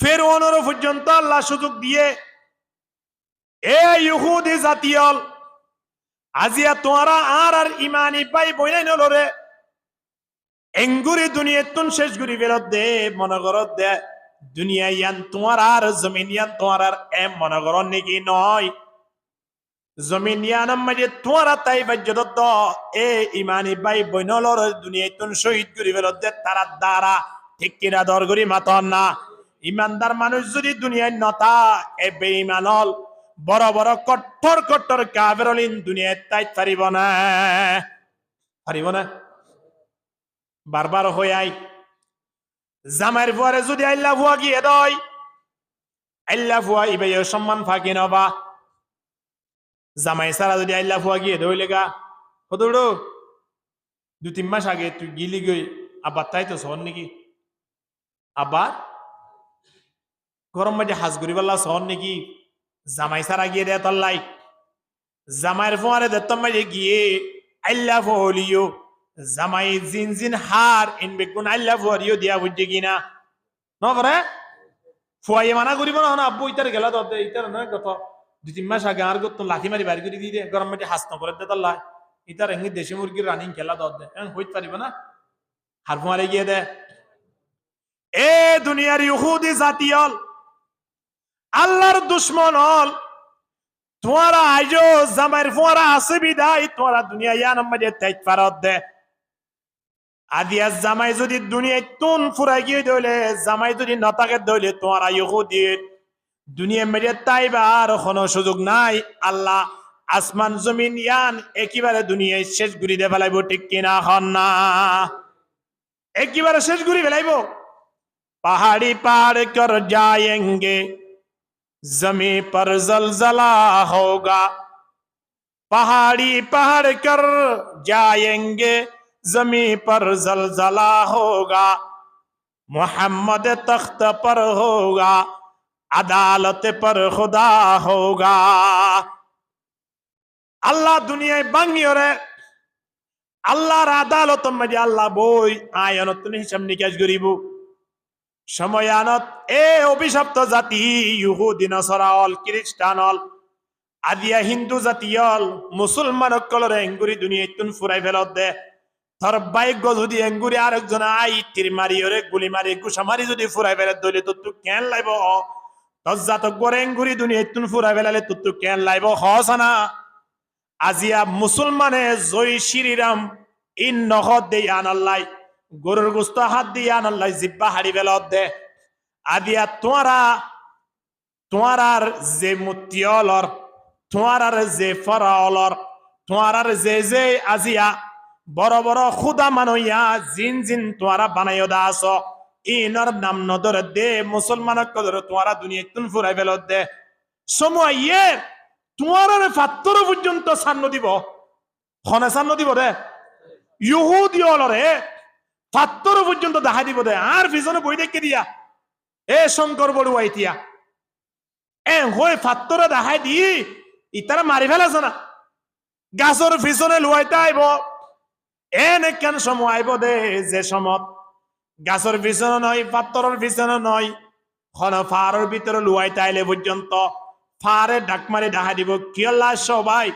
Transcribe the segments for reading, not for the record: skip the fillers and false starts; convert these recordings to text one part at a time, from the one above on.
ফেরআউনের পর্যন্ত আল্লাহ সুযোগ দিয়ে এ ইহুদি জাতিয়ল আজিয়া তোমরা আর ইমানি পাই বইনাই নলরে এঙ্গুরি দুনিয়াতুন শেষ গুরি ফেরত দে মনে করত দে দুনিয়া ইয়ান তোমার আর জমিন ইয়ান তোমার আর এম মনে করন নাকি নয় জমিন ইয়ানাম মাঝে তোমরা তাই বাজ্যদত্ত এ ইমানি বাই বইনলর দুনিয়াতুন শহীদ গুরি ফেরত দে তারা দ্বারা ঠিক কিনা দর গুরি মাতন না ইমানদার মানুষ যদি দুনিয়ায় নতা এ বেঈমানল বড় বড় কঠোর কঠোর কাফেরলিন দুনিয়ায় তাই পারিব না বারবার হয়ে আই জামাইর ফুয়ারে যদি আল্লাহ ফুয়া গিয়ে দয় আল্লাহ ফুয়া ইবে সম্মান ফাঁকি নবা জামাই সারা যদি আল্লাহ ফুয়া গিয়ে দই লেগা হতো 2-3 মাস আগে তুই গিলি গই আবার তাই তো শহর নাকি আবার গরম মাঝে হাজ করি বললা শহর নাকি জামাই সারা গিয়ে দে তল্লাই জামাইয়ের ফুয়ারে দত্তম মাঝে গিয়ে আল্লাহ ফুয়া জামাই জিন জিন হার ইনবে কোন আল্লাহ ফুয়ারিও দিয়া বুঝছে কিনা নকরে ফুয়াইয়ে মানা করিব না আব্বু ইতার গেলা দে ইতার না কত 2-3 মাস আগে আর গত লাঠি মারি বাড়ি করে দিয়ে গরম মাটি হাসন করে দে তাল্লা ইতার এঙ্গি দেশি মুরগির রানিং খেলা দে হইতে পারিব না হার ফুয়ারে গিয়ে দে এ দুনিয়ার ইহুদি জাতিয়ল আল্লাহর দুশ্মন হল তোমারা আইজো জামাইর ফুয়ারা আছে বিদায় তোমারা দুনিয়া ইয়ান মাঝে তাই পারত দে আদিয়া জামাই যদি দুনিয়ায় তুন ফুরাই গিয়ে দইলে জামাই যদি নতাকে দইলে তোমার ইহুদির দুনিয়া মেরে তাইবা আর কোনো সুযোগ নাই আল্লাহ আসমান জমিন ইয়ান একেবারে দুনিয়ায় শেষ গুড়ি দিয়ে ফেলাইব ঠিক কিনা হন না একেবারে শেষ গুড়ি ফেলাইব पहाड़ी पार कर जाएंगे जमी पर जलजला होगा पहाड़ी पार कर जाएंगे जमी पर जलजला होगा मोहम्मद तख्त पर होगा अदालत पर खुदा होगा अल्लाह दुनिया बांगी रे আল্লাহর আদালত মাঝে আল্লাহ বই আয়ানত তুমি হিসাব নিকাশ করিব সময়ানত এ অভিশপ্ত জাতি ইহুদি নসরাল খ্রিস্টানল আদিয়া হিন্দু জাতিয়ল মুসলমান কলরে এঙ্গুরি দুনিয়ায় তুন ফুরাই ফেলত দে ধর বাইক যদি এঙ্গুরি আরেকজন আই তীর মারি ওরে গুলি মারি গুসা মারি যদি ফুরাই ফেলে দইলে তো তুই কেন লাইব তজ্জাতক গরে এঙ্গুরি দুনিয়ায় তুন ফুরাই ফেলালে তো তুই কেন লাইব হসানা আজিয়া মুসলমানে জয় শ্রীরাম ইন নহদ দে আনাল্লাহ গরুর গোস্ত হাত দিয়ে আনাল্লাহ জিব্বা হাড়ি বেলত দে আদিয়া তোমার যে মুতিয়ালর তোমার যে ফরাওলর তোমার যে আজিয়া বড় বড় খুদা মানইয়া জিন জিন তোমারা বানাইও দা আস ইনর নাম নদর দে মুসলমান কদর তোমারা দুনিয়া তুন ফুরাই বেলত দে সময় ইয়ে তোমার ফাত্তর পর্যন্ত সান্ন দিব খনে সান্ন দিব রে ইহুদি অলরে ফাত্তর পর্যন্ত দেখা দিব দে আর পিছনে বই দেখে দিয়া এ শঙ্কর বড়ুয়া ইতিয়া এ হয়ে ফাত্তরে দেখাই দি ইতারা মারি ফেলাছে না গাছর পিছনে লুয়াইতে আইব এনে কেন সময় আইব দে যে সমত গাছর পিছনে নয় ফাত্তরের পিছনে নয় খন ফারের ভিতরে লুয়াইতে আইলে পর্যন্ত ফারে ডাক মারি দেখা দিব কি আল্লাহ সবাই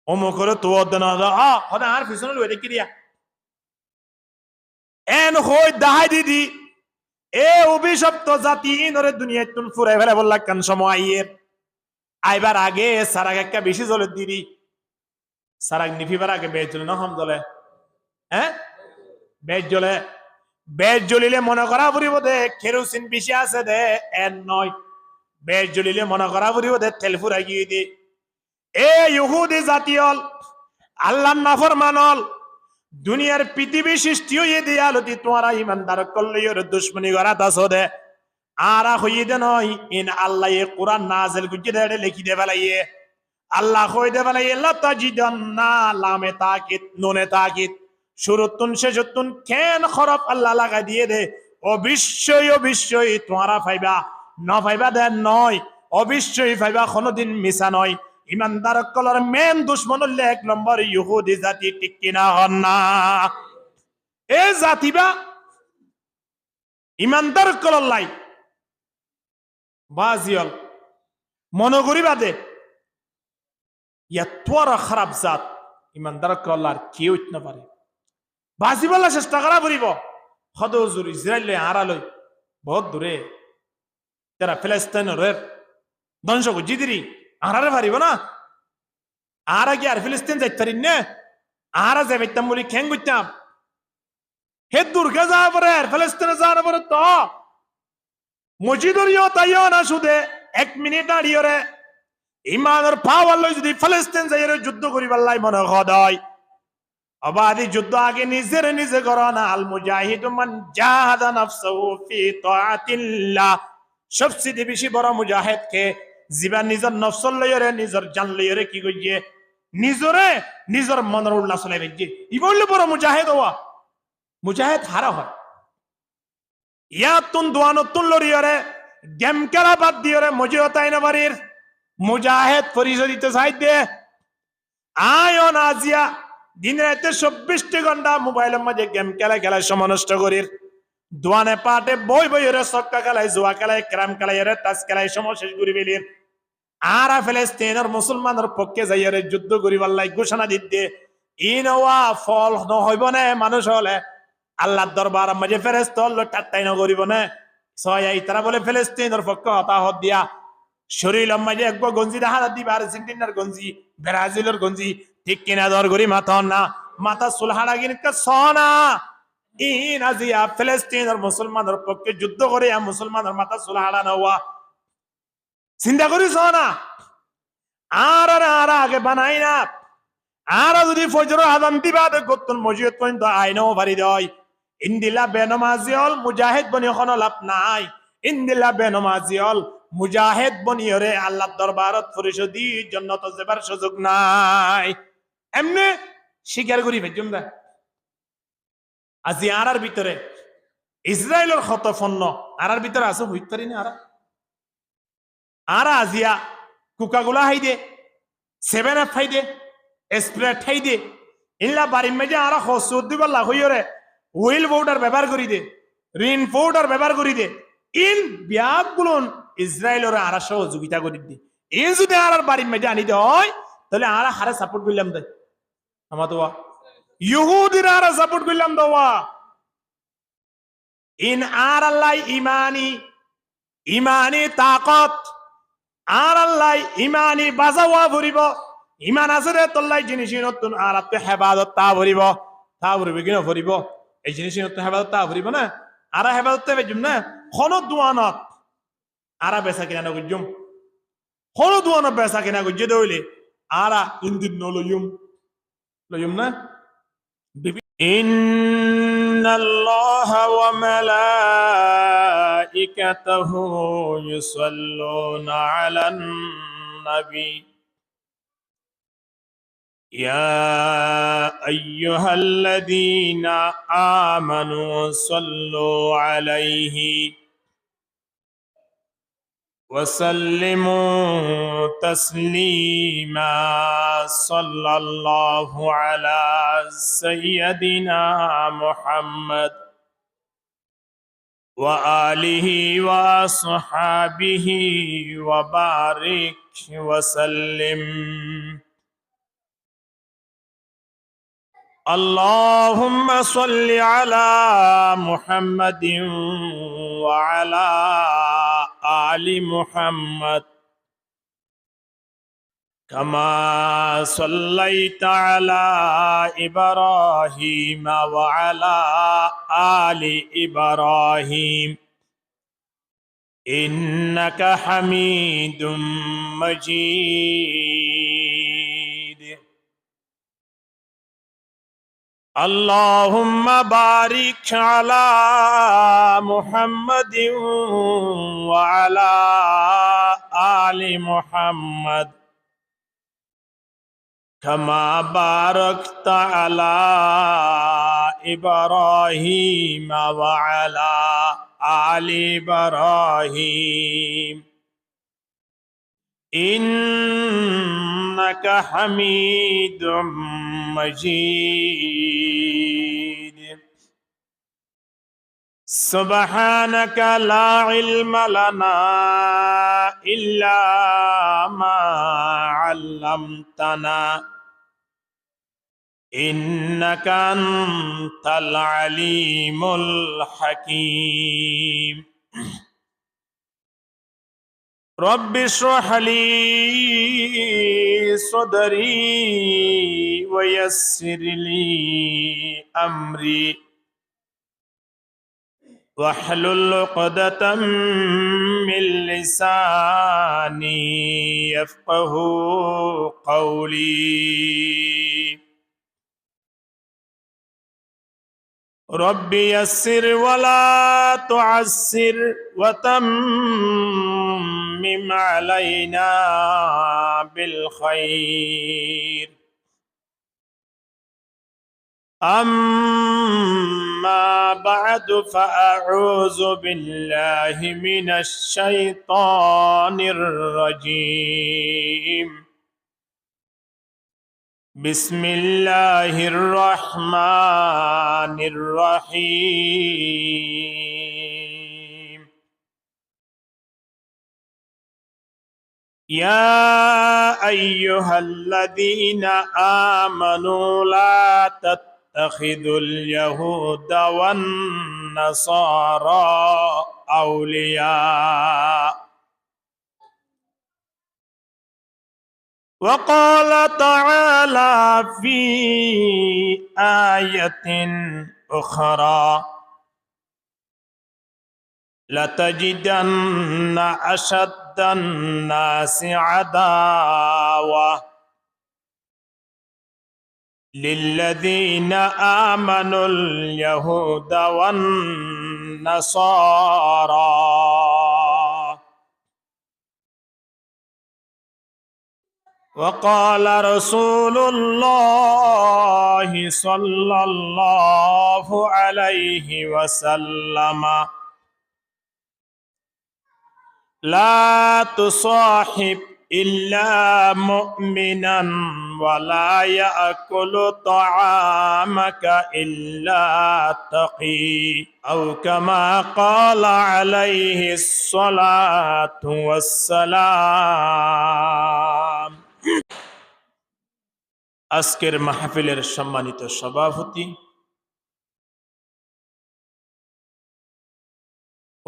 অমুকর তো আর পিছনে লুয়ে দেখি দিয়া এন হই দাহাই দিদি এ অভিশপ্ত জাতি নরে দুনিয়ায় তুন ফুরাই ফেলে বললা কেন সময় আইয়ের আইবার আগে সারাগ একটা বেশি জলে দিদি সারাগ নিফিবার আগে বেজ জ্বলে না হম জ্বলে হ্যাঁ বেজ জ্বলিলে মনে করা ফুরিব দে কেরোসিন বেশি আছে দে এন নয় বেজ জ্বলিলে মনে করা ফুরিব দে তেল ফুরাই গিয়ে দি এ ইহুদি জাতিয়ল আল্লাহ নাফরমানল দুনিয়ার পৃথিবী সৃষ্টি হয়ে দিয়ে আলতি তোমারা ইমানদার কল্লিয়র দুশ্মনী করা তাসো দে আরা হইয়ে দে নয় ইন আল্লাহ এ কোরআন নাজিল গুজি দে লিখি দে ফেলাইয়ে আল্লাহ কই দে ফেলাইয়ে লাতাজিদান্না লামে তাকিদ নুনে তাকিদ শুরুতুন শেষতুন কেন খরফ আল্লাহ লাগা দিয়ে দে অবশ্যই তোমারা পাইবা ন পাইবা দে নয় অবশ্যই পাইবা কোনদিন মিছা নয় ইমানদার কলর মেন দুশ্মন হলে 1 নম্বর ইহুদি জাতি ঠিক কিনা হন না এ জাতিবা ইমানদার কলর লাই বাজিয়ল মনোগরি বাদে ইয়াতোয়ারা খারাপ জাত ইমানদার আল্লাহর কেউ ইত না পারে বাজিবলা চেষ্টা করা পড়িব সদ হুজুর ইসরায়েল লই আড়া লই বহুত দূরে তারা ফিলিস্তিনের ধ্বংস করছি দিরি আড়ারে পারিব না আরা কি আর ফিলিস্তিন যাইতে পারিন না আরা যাইতাম বলি খেং করতাম হে দুর্গে যাওয়া পরে আর ফিলিস্তিনে যাওয়ার পরে তো মসজিদরিও তাইও না শুধু 1 মিনিট দাঁড়িয়ে রে ইমানের পাওয়ার লই যদি ফিলিস্তিন যাই যুদ্ধ করিবার লাই মনে হয় অবাধি যুদ্ধ আগে নিজে করো না আল মুজাহিদু মান জাহাদা নাফসাহু ফি তাআতিল্লাহ সবচেয়ে বেশি বড় মুজাহিদ কে জিবা নিজের নফস লইরে নিজের জান লইরে কি কইয়ে নিজের মনের উল্লাস লইবে যে ই বললে বড় মুজাহিদ হওয়া মুজাহিদ হারা হয় ইয়া তুন দোয়ানতুন লরিরে গেম খেলা বাদ দিয়রে মজিয়তাই না বাড়ির মুজাহিদ পরিচয় দিতে চাই দে আয়ন আজিয়া দিন রাতে 24 ঘন্টা মোবাইলের মধ্যে গেম খেলায় সময় নষ্ট করির দোয়ানে পাটে বই রে সক্কা খেলায় জুয়া খেলায় ক্রাম খেলায় রে তাস খেলায় সময় শেষ করি বেলির আরা ফিলিস্তিনের মুসলমানের পক্ষে যাইরে যুদ্ধ করিবার লাই ঘোষণা দিতে ইনওয়া ফল নহইব না মানুষ হলে আল্লাহর দরবার মাঝে ফেরেশতা হলো টাটাই না করিব না সয়াই তারা বলে ফিলিস্তিনের পক্ষে হতাহত দিয়া শরীরের মাঝে এক গঞ্জি হাত দিবা আর্জেন্টিনার গঞ্জি ব্রাজিলের গঞ্জি ঠিক কিনা দর করি মাথা সুলহাড়া কিনকা সনা ইন আজিয়া ফিলিস্তিনের মুসলমানের পক্ষে যুদ্ধ করে মুসলমানের মাথা সুলহাড়া নেওয়া চিন্তা করি সনা আর আগে বানাই না আর যদি ফজর আযান দিবা গতুন মসজিদ পর্যন্ত আইনও ভারি দেয় ইন্দিলা বেনমাজিয়ল মুজাহিদ বনি কোনো লাভ নাই ইন্দিলা বেনমাজিয়ল মুজাহিদ বনিয়রে আল্লাহর দরবারত পরিশোধি জান্নাত যাবার সুযোগ নাই এমনি স্বীকার করি ভেজুম দা আজি আরার ভিতরে ইসরায়েলের খতফন্ন আরার ভিতরে আছে হইতারি না আরা আজিয়া কোকাকোলা হাই দে 7 আপ হাই দে স্প্রাইট হাই দে ইল্লা বাড়ির মেজে আরা হসুদ দিবার লাগ হইরে হুইল পাউডার ব্যবহার করি দে রিন পাউডার ব্যবহার করি দে ইন ব্যাগগুলো ইসরায়েলের আরা সহযোগিতা করি দে ইন যদি আরার বাড়ির মেজে আনি দে হয় তাহলে আরা হারে সাপোর্ট করলাম দেয় আমার দোয়া ইহুদিরা আরা সাপোর্ট করলাম দোয়া ইন আর আল্লাহ ইমানি তাকত আর আল্লাহ ইমানি বাজাওয়া ভরিব ইমান আছে রে তল্লাই জিনিস নতুন আর আপনি হেফাজত তা ভরিব কিনা ভরিব এই জিনিস নতুন হেফাজত তা ভরিব না আর হেফাজত বেজুম না কোনো দোয়ানত আরা বেচা কিনা নগুজুম কোনো দোয়ানত বেচা কিনা গুজে দইলে আরা ইন্দিন লইম না ইন্নাল্লাহা ওয়া মালাইকাতাহু ইউসাল্লুনা আলান নবী ইয়া আইয়ুহাল্লাযীনা আমানু সাল্লু আলাইহি وسلموا تسليما صلى الله على سيدنا محمد وآله وصحابه وبارك وسلم اللهم صل على محمد وعلى آل محمد كما صليت على إبراهيم وعلى آل إبراهيم إنك حميد مجيد اللهم بارك على محمد وعلى آل محمد كما باركت على إبراهيم وعلى آل إبراهيم إنك حميد مجيد سبحانك لا علم لنا إلا ما علمتنا إنك أنت العليم الحكيم رب اشرح لي صدري ويسر لي أمري واحلل عقدة من لساني يفقه قولي رب يسر ولا تعسر وتمم علينا بالخير أما بعد فأعوذ بالله من الشيطان الرجيم بسم الله الرحمن الرحيم يا أيها الذين آمنوا لا تتخذوا اليهود والنصارى أولياء وقال تعالى في آية أخرى لتجدن أشد الناس عداوة للذين آمنوا اليهود والنصارى وقال رسول الله صلى الله عليه وسلم لا تصاحب إلا مؤمنا ولا يأكل طعامك إلا تقي أو كما قال عليه الصلاة والسلام আজকের মাহফিলের সম্মানিত সভাপতি,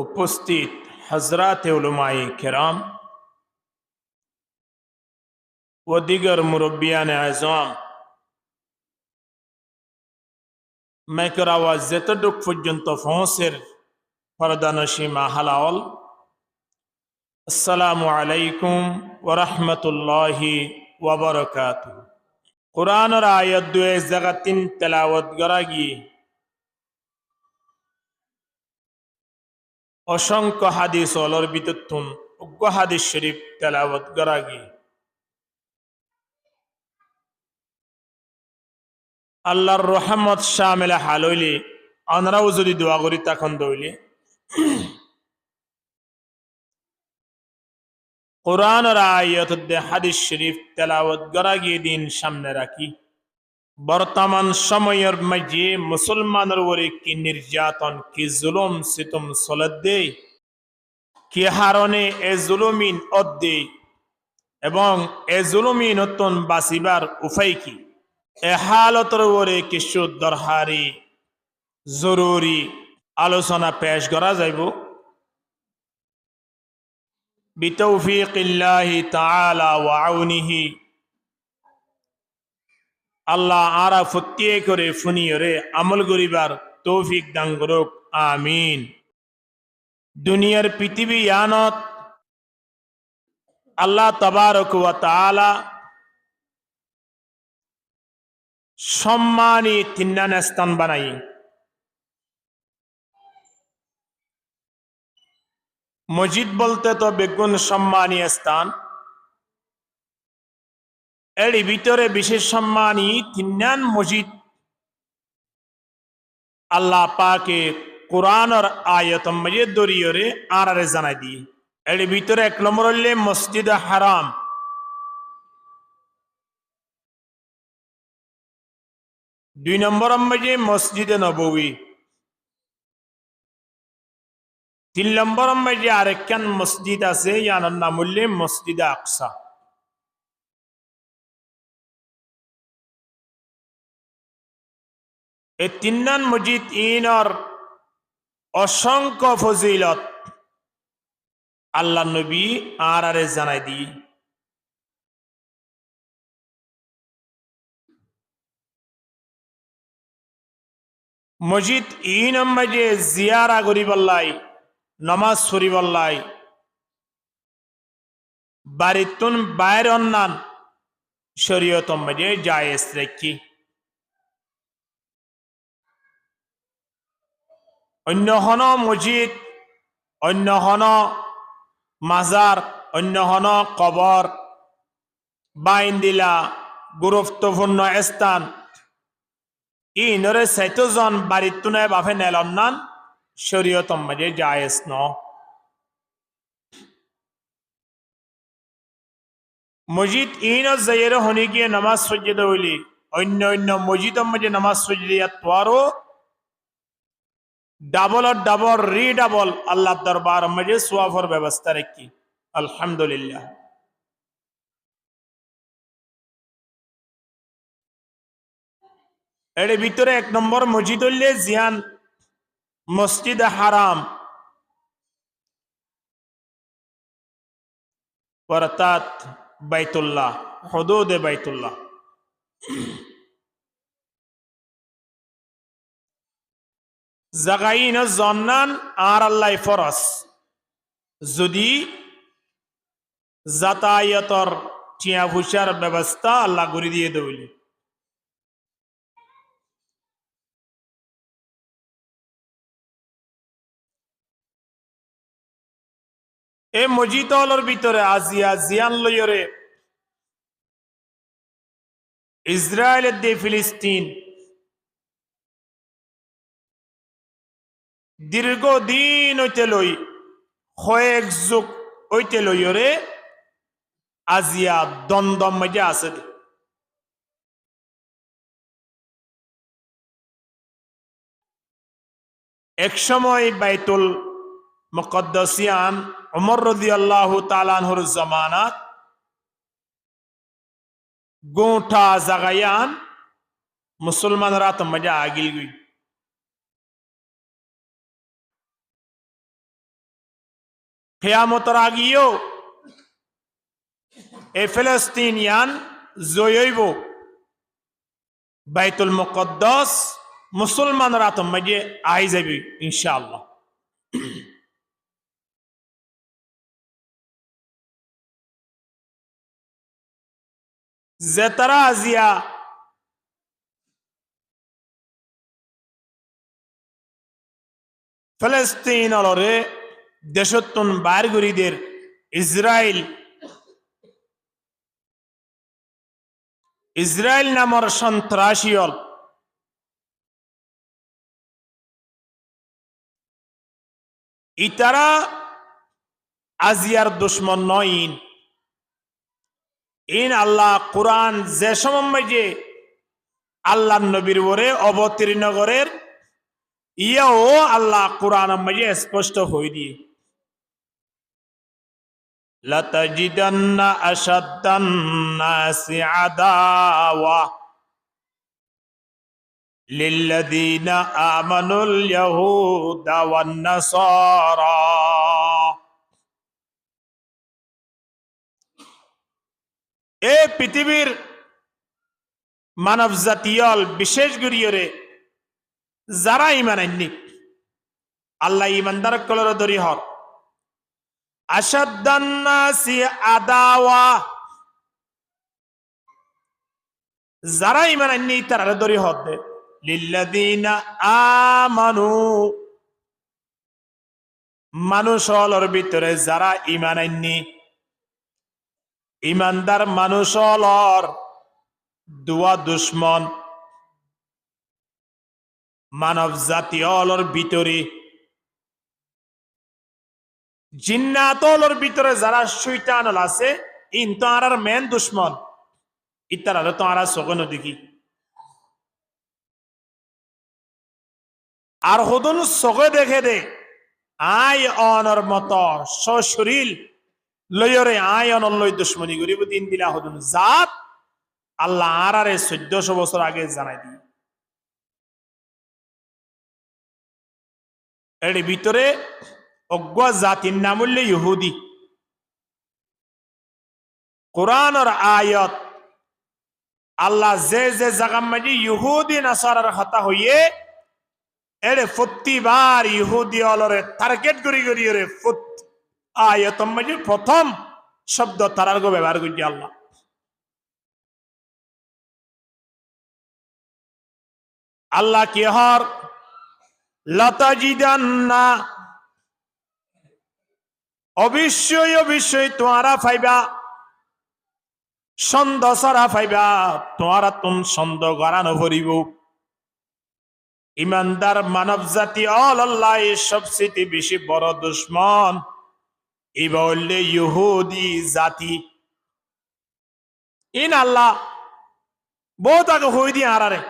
উপস্থিত হযরত উলামায়ে কেরাম ও দিগর মুরব্বিয়ানে আযম, মাইকের আওয়াজ যতটুক পর্যন্ত পৌঁছের পর্দানশী মাহালাওয়াল, আসসালামু আলাইকুম ওয়া রাহমাতুল্লাহি ওয়া বারাকাতুহু। কোরআনের আয়াত দুয়ে জায়গা তিন তেলাওয়াত করা গিয়ে অসংখ্য হাদিস অলর বিতত্তুন উগ্র হাদিস শরীফ তেলাওয়াত করা গিয়ে আল্লাহর রহমত শামিল হালইলে আনরাও যদি দোয়া করি তখন দইলে কোরআনের আয়াত দে হাদিস শরীফ তেলাওয়াত করা গিয়ে দিন সামনে রাখি। বর্তমান সময়ের মাঝে মুসলমানের উপরে কি নির্যাতন, কি জুলুম সিতম চলত দেয়, কি হারণে এ জুলুমিন অদ্দে এবং এ জুলুমিন নতুন বাঁচিবার উপায় কি, এ হালতর উপরে কিছু দরকারি জরুরি আলোচনা পেশ করা যাইব বিতৌফিকিল্লাহি তাআলা ওয়া আউনিহি। আল্লাহ আরা ফতিয়ে করে ফুনিয়রে আমল করিবার তৌফিক দান করুক, আমিন। দুনিয়ার পৃথিবী ইয়ানত আল্লাহ তাবারক ওয়া তাআলা সম্মানী তিন্নান স্থান বানাই। মসজিদ বলতে তো বেগুন সম্মানী স্থান, এর ভিতরে বিশেষ সম্মানী তিন্নান মসজিদ আল্লাহ পাকে কোরআনের আয়াত মজিদ দরিয়রে আরারে জানাই দিয়ে। এর ভিতরে এক নম্বর হইলে মসজিদ হারাম, দুই নম্বর মসজিদ নববী, তিন নম্বর মাঝে আরেকখান মসজিদ আছে ইয়ানোর নাম হইলে মসজিদ আকসা। এই তিননান মসজিদ ইনর অসংখ্য ফজিলত আল্লাহ নবী আর জানাই দি। মসজিদ ইন মাঝে জিয়ারা করিবাল্লাই, নমাজ পড়িবাল্লাই, বাড়িতুন বাইর অন্যান শরীয়ত মাঝে জায়েজ রেখি। অন্য হন মসজিদ, অন্য হন মাজার, অন্য হন কবর, বাইন্দিলা গুরুত্বপূর্ণ স্থান ইনরে সাইতজন বাড়িতুনে বাফে নেলন্নান শরীয়ত মাঝে জায়েজ ন। মসজিদ ইন জায়ের হনি গিয়ে নামাজ সজ্জিদ হইলি অন্য অন্য মসজিদ মাঝে নামাজ সজ্জিয়া তোয়ারও ডাবল আর ডাবল রিডাবল আল্লাহ দরবার মাঝে সোয়াফর ব্যবস্থা রাখি। আলহামদুলিল্লাহ। এর ভিতরে এক নম্বর মসজিদ হইলে জিয়ান মসজিদ হারাম, অর্থাৎ বাইতুল্লাহ, হুদুদে বাইতুল্লাহ। জাগাইন জন্নান আর আল্লাহ ফরস যদি যাতায়াতর টিয়া ভুষার ব্যবস্থা আল্লাহ করে দিয়ে দৌলি। এই মসজিদ হলের ভিতরে আজিয়া জিয়ান লইরে ইসরায়েলের দে ফিলিস্তিন দীর্ঘদিন হইতে লই কয়েক যুগ হইতে লইরে আজিয়া দ্বন্দ্ব মধ্যে আছে। এক সময় বাইতুল মুকদ্দাসিয়ান উমর রাদিয়াল্লাহু তাআলা আনহুর জামানাত গোটা জাগায়ান মুসলমানরা তো মজা আগিল গই। কিয়ামতের আগিও এ ফিলিস্তিনিয়ান জয়ইব বাইতুল মুকদ্দাস মুসলমানরা তো মজে আই যাবে ইনশাআল্লাহ। যে তারা আজিয়া ফিলিস্তিন অলরে দেশত্তন বাইরগুড়িদের ইসরায়েল নামর সন্ত্রাসীল ইতারা আজিয়ার দুশ্মন নইন। ইন আল্লাহ কুরআন যে সময় যে আল্লাহ নবীর ওরে অবতীর্ণ করের ইয়াও আল্লাহ কুরআন মাঝে স্পষ্ট হয়ে দিয়ে লাতাজিদান্না আশাদ্দান নাসি আদাওয়া লিল্লাযীনা আমানুল ইয়াহুদা ওয়ান নাসারা। এ পৃথিবীর মানব জাতীয়ল বিশেষ গরিয়রে যারা ইমান আননি আল্লাহ ইমানদার কলর দরি হর আশাদ্দান নাসি আদাওয়া, যারা ইমান আননি তারা দরি হদ দে লিল্লাযীনা আমানু, মানুষ হলর ভিতরে যারা ইমান আননি ইমানদার মানুষ হলর দুয়া দুশ্মন মানব জাতি হলর ভিতরে জিন্নাত হলর ভিতরে যারা শয়তান আছে ইন তো আর মেন দুশ্মন ইতারা তো আর সগন দেখি আর হদন সগে দেখে দে আয় অনর মত সশরীর লয়রে আয় অনর লই দুশ্মনী করিব দিন দিলা হদুন জাত আল্লাহ আরারে 1400 বছর আগে জানাই দি এর ভিতরে অজ্ঞ জাতির নাম হইল ইহুদি কোরআনের আয়াত আল্লাহ যে যে জায়গা মাঝে ইহুদি নাসারার হতা হইয়ে এরে প্রতিবার ইহুদি অলরে টার্গেট করি করি রে আয়াত মাঝে প্রথম শব্দ তারার গো ব্যবহার করছি আল্লাহ আল্লাহ কি হর লতাজিদান্না অবশ্যই অবশ্যই তোমরা পাইবা সন্দেহ সরা পাইবা তোমরা তুম সন্দেহ গড়ানো ভরিব ইমানদার মানব জাতি আল্লাহ সবচেয়ে বেশি বড় দুশ্মন ইবা হইলে ইহুদি জাতি ইন আল্লাহ বহুত আগে হই দি আরারে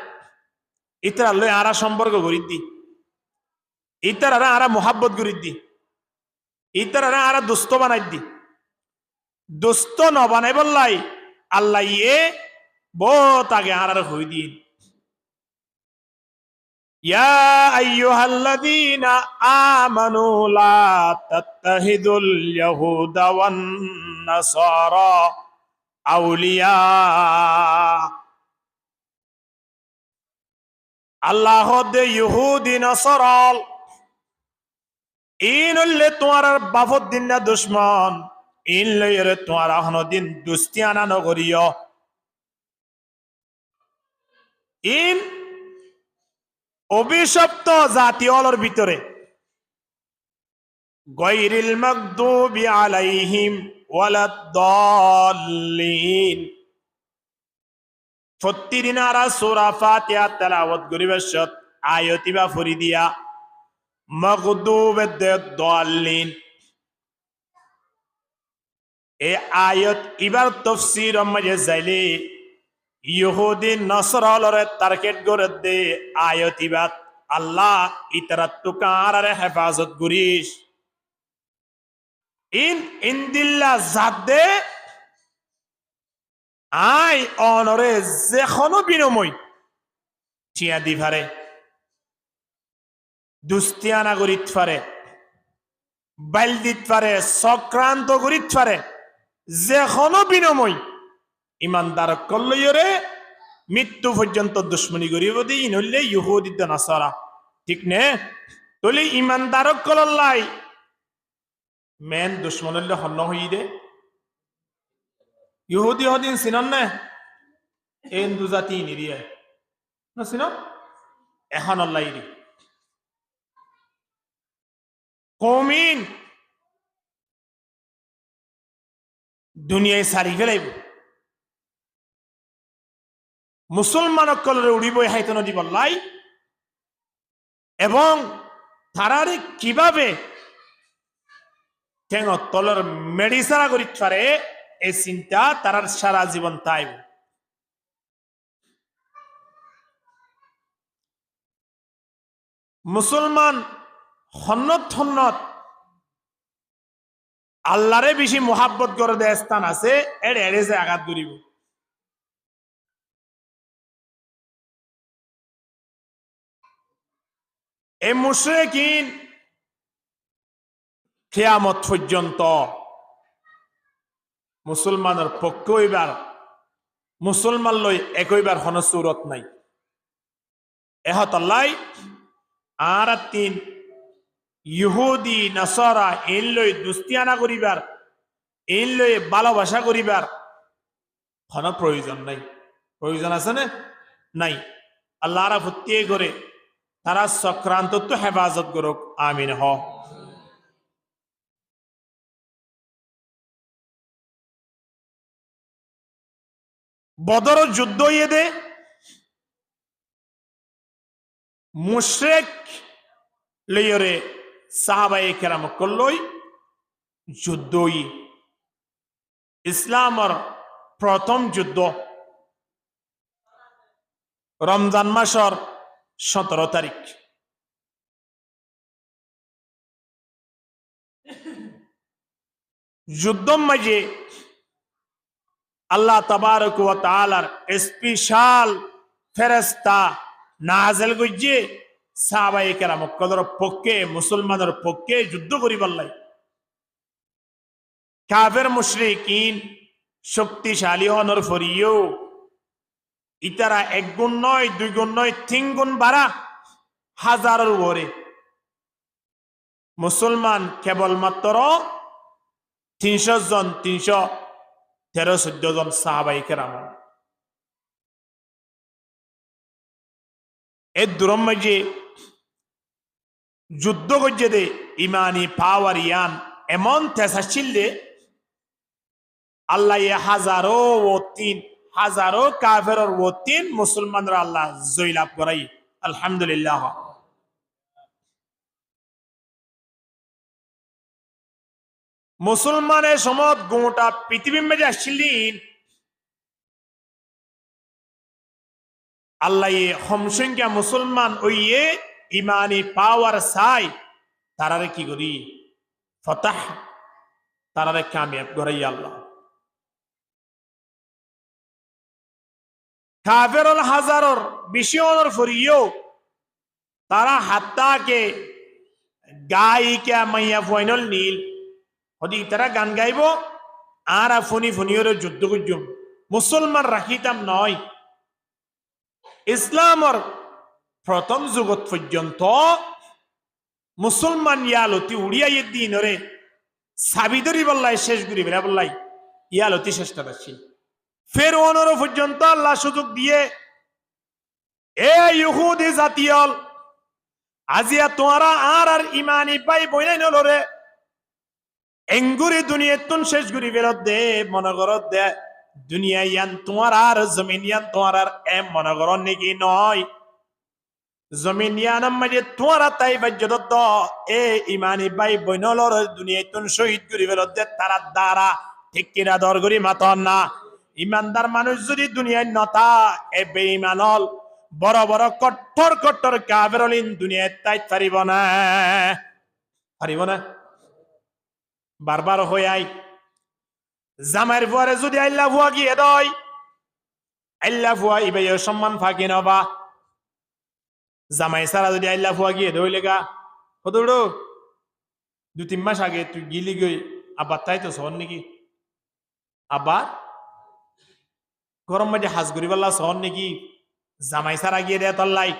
ইতারা লই আরা সম্পর্ক করি দি ইতারা আরা মোহাব্বত করি দি ইতারা আরা দুস্থ বানাই দি দুস্থ ন বানাই বললাই আল্লাহ ইয়ে বহুত আগে আরারে হই দি ইয়া আইয়ুহাল্লাযীনা আমানু লা তাত্তাহিদুল ইয়াহুদা ওয়ান নাসারা আউলিয়া আল্লাহ দে ইহুদি নাসারাল ইন হইলে তোমার বাফত দিন না দুশ্মন ইন লইরে তোমার হন দিন দুস্তিয়ানা নগরীয় ইন অভিশপ্ত জাতীয়র ভিতরে গায়রিল মাগদুবি আলাইহিম ওয়ালাদ-দাল্লিন ফত্তিরিনারা সূরা ফাতিহা তেলাওয়াত করিবেশত আয়াতিবা ফরি দিয়া মাগদুবেদ দাল্লিন এই আয়াত ইবার তাফসীর মাঝে যাইলে ইহুদি নসরালরে টার্গেট করে দে আয়াতিবাত আল্লাহ ইতারা তুকারারে হেফাজত করিস ইনদিল্লা জাদে আই অনরে যেখনো বিনময় চিয়া দি পারে দুস্তিয়ানা করিত পারে বাইল দিত পারে সক্রান্ত করিত পারে যেখনো বিনময় ইমানদার কল্লয়রে মৃত্যু পর্যন্ত দুশ্মনী করিব দি ইনহলে ইহুদি নাসারা ঠিক নে তলে ইমানদার কল্লাই মেন দুশ্মন হলে হন্য হই দে ইহুদি হদিন চিনন নে এন দুজাতি নিরিয়ে না চিন এখন অল্লাই দি কমিন দুনিয়ায় সারি ফেলাইব মুসলমান অকলরে উড়িব হাইত নদী বললাই এবং তারারে কিভাবে ঠেঙ তলর মেডিসারা করি পারে এই চিন্তা তারার সারা জীবন তাইব মুসলমান হন্নত হন্নত আল্লাহরে বেশি মোহাব্বত করে দেয় স্থান আছে এর এড়ে যে আঘাত করিব এই মুশরিকিন কিয়ামত পর্যন্ত মুসলমানের পক্ষ হইবার মুসলমান লই একইবার হন সুরত নাই এহতল্লাই আর তিন ইহুদি নাসারা এন লই দুস্তিয়ানা করিবার এন লই ভালোবাসা করিবার কোন প্রয়োজন নাই প্রয়োজন আছে না নাই আল্লাহরা ভর্তি করে তারা সক্রান্ত তো হেফাজত করুক আমিন হ বদর যুদ্ধ ইয়ে দে মুশরিক লইরে সাহাবায়ে কেরাম কল্লই যুদ্ধই ইসলামর প্রথম যুদ্ধ রমজান মাসর 17 তারিখ যুদ্ধ মাঝে আল্লাহ তাবারক ওয়া তাআলার স্পেশাল ফেরেশতা নাযিল কইছে সাহাবায়ে কেরাম কদর পক্ষে মুসলমানের পক্ষে যুদ্ধ করিবার লাই কাফের মুশরিকিন শক্তিশালী হনর ফরিও ইতারা এক গুণ নয় দুই গুণ নয় তিন গুণ বাড়া হাজারের ওরে মুসলমান কেবলমাত্র 300 জন 313-14 জন সাহাবায়ে কেরাম এর দুরম মাঝে যুদ্ধ করছে দে ইমানি পাওয়ার ইয়ান এমন তেসা ছিললে আল্লাহ হাজারো কাফের ও তিন মুসলমানরা আল্লাহ জয়লাভ করাই আলহামদুলিল্লাহ। মুসলমানের সমত গোটা পৃথিবী মেজে আসছিলেন আল্লাহ হমসংখ্যা মুসলমান ওইয়ে ইমানি পাওয়ার চাই তারারে কি করি ফতাহ তারারে কামিয়াব করাই আল্লাহ। কাফেরল হাজারর বেশি অনর ফরিও তারা হাত্তাকে গায়িকা মাইয়া ফাইনাল নীল হদি তারা গান গাইব আর ফনি ফনিয়র যুদ্ধ করজুম মুসলমান রাখিতাম নয়। ইসলামর প্রথম যুগত পর্যন্ত মুসলমান ইয়ালতি উড়িয়াই দিনরে সাবিদরি বললাই শেষ গুরি বেলা বললাই ইয়ালতি চেষ্টা করছি ফের অনর পর্যন্ত আল্লাহ সুযোগ দিয়ে এ ইহুদি জাতীয়ল আজিয়া তোমরা আর ইমানি পাই বইনাই নলরে এঙ্গুরি দুনিয়াতুন শেষ গুরি বেরত দে মনগরত দে দুনিয়া ইয়ান তোমার আর জমিন ইয়ান তোমার আর এম মনগরণ নাকি নয় জমিন ইয়ানাম মাঝে তোমারা তাই বাজ্যদত্ত এ ইমানি বাই বইনলর দুনিয়াতুন শহীদ গুরি বেরত দে তারা দ্বারা ঠিক কিনা দর গুরি মাতন না ইমানদার মানুষ যদি দুনিয়ায় নতা এ বেঈমানল বড় বড় কঠোর কঠোর কাফেরলিন দুনিয়ায় তাই পারিব না বারবার হই আই জামাইর ফুয়ারে যদি আল্লাহ ফুয়া গিয়ে দয় আল্লাহ ফুয়া ইবে সম্মান ফাঁকি নবা জামাই সারা যদি আল্লাহ ফুয়া গিয়ে দই লেগা হদৌড়ো 2-3 মাস আগে তুই গিলি গই আবার তাই তো শহর নাকি আবার গরম মাঝে হাজ করি বললা শহর নাকি জামাই সারা গিয়ে দে তল্লাই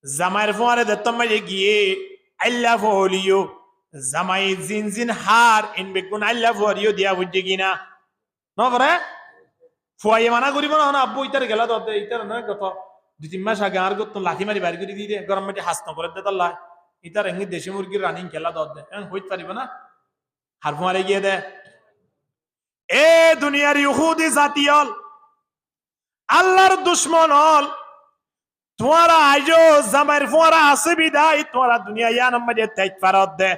জামাইয়ের ফুয়ারে দত্তম মাঝে গিয়ে আল্লাহ ফুয়া জামাই জিন হার ইনবে কোন আল্লাহ ফুয়ারিও দিয়া বুঝছে কিনা নরে ফুয়াইয়ে মানা করিব না আব্বু ইতার গেলা দে ইতার না কত 2-3 মাস আগে আর গত লাঠি মারি বাড়ি করে দিয়ে গরম মাঝে হাস ন করে দে তল্লাই ইতার এঙ্গি দেশি মুরগির রানিং খেলা দে হইতে পারিব না হার ফুয়ারে গিয়ে দে এ দুনিয়ার ইহুদি জাতীয়ল আল্লাহর দুশ্মন হল তোমারা আজো জামাইর ফুয়ারা আছে বিদায় তোমারা দুনিয়া ইয়ান মাঝে তাই পারত দে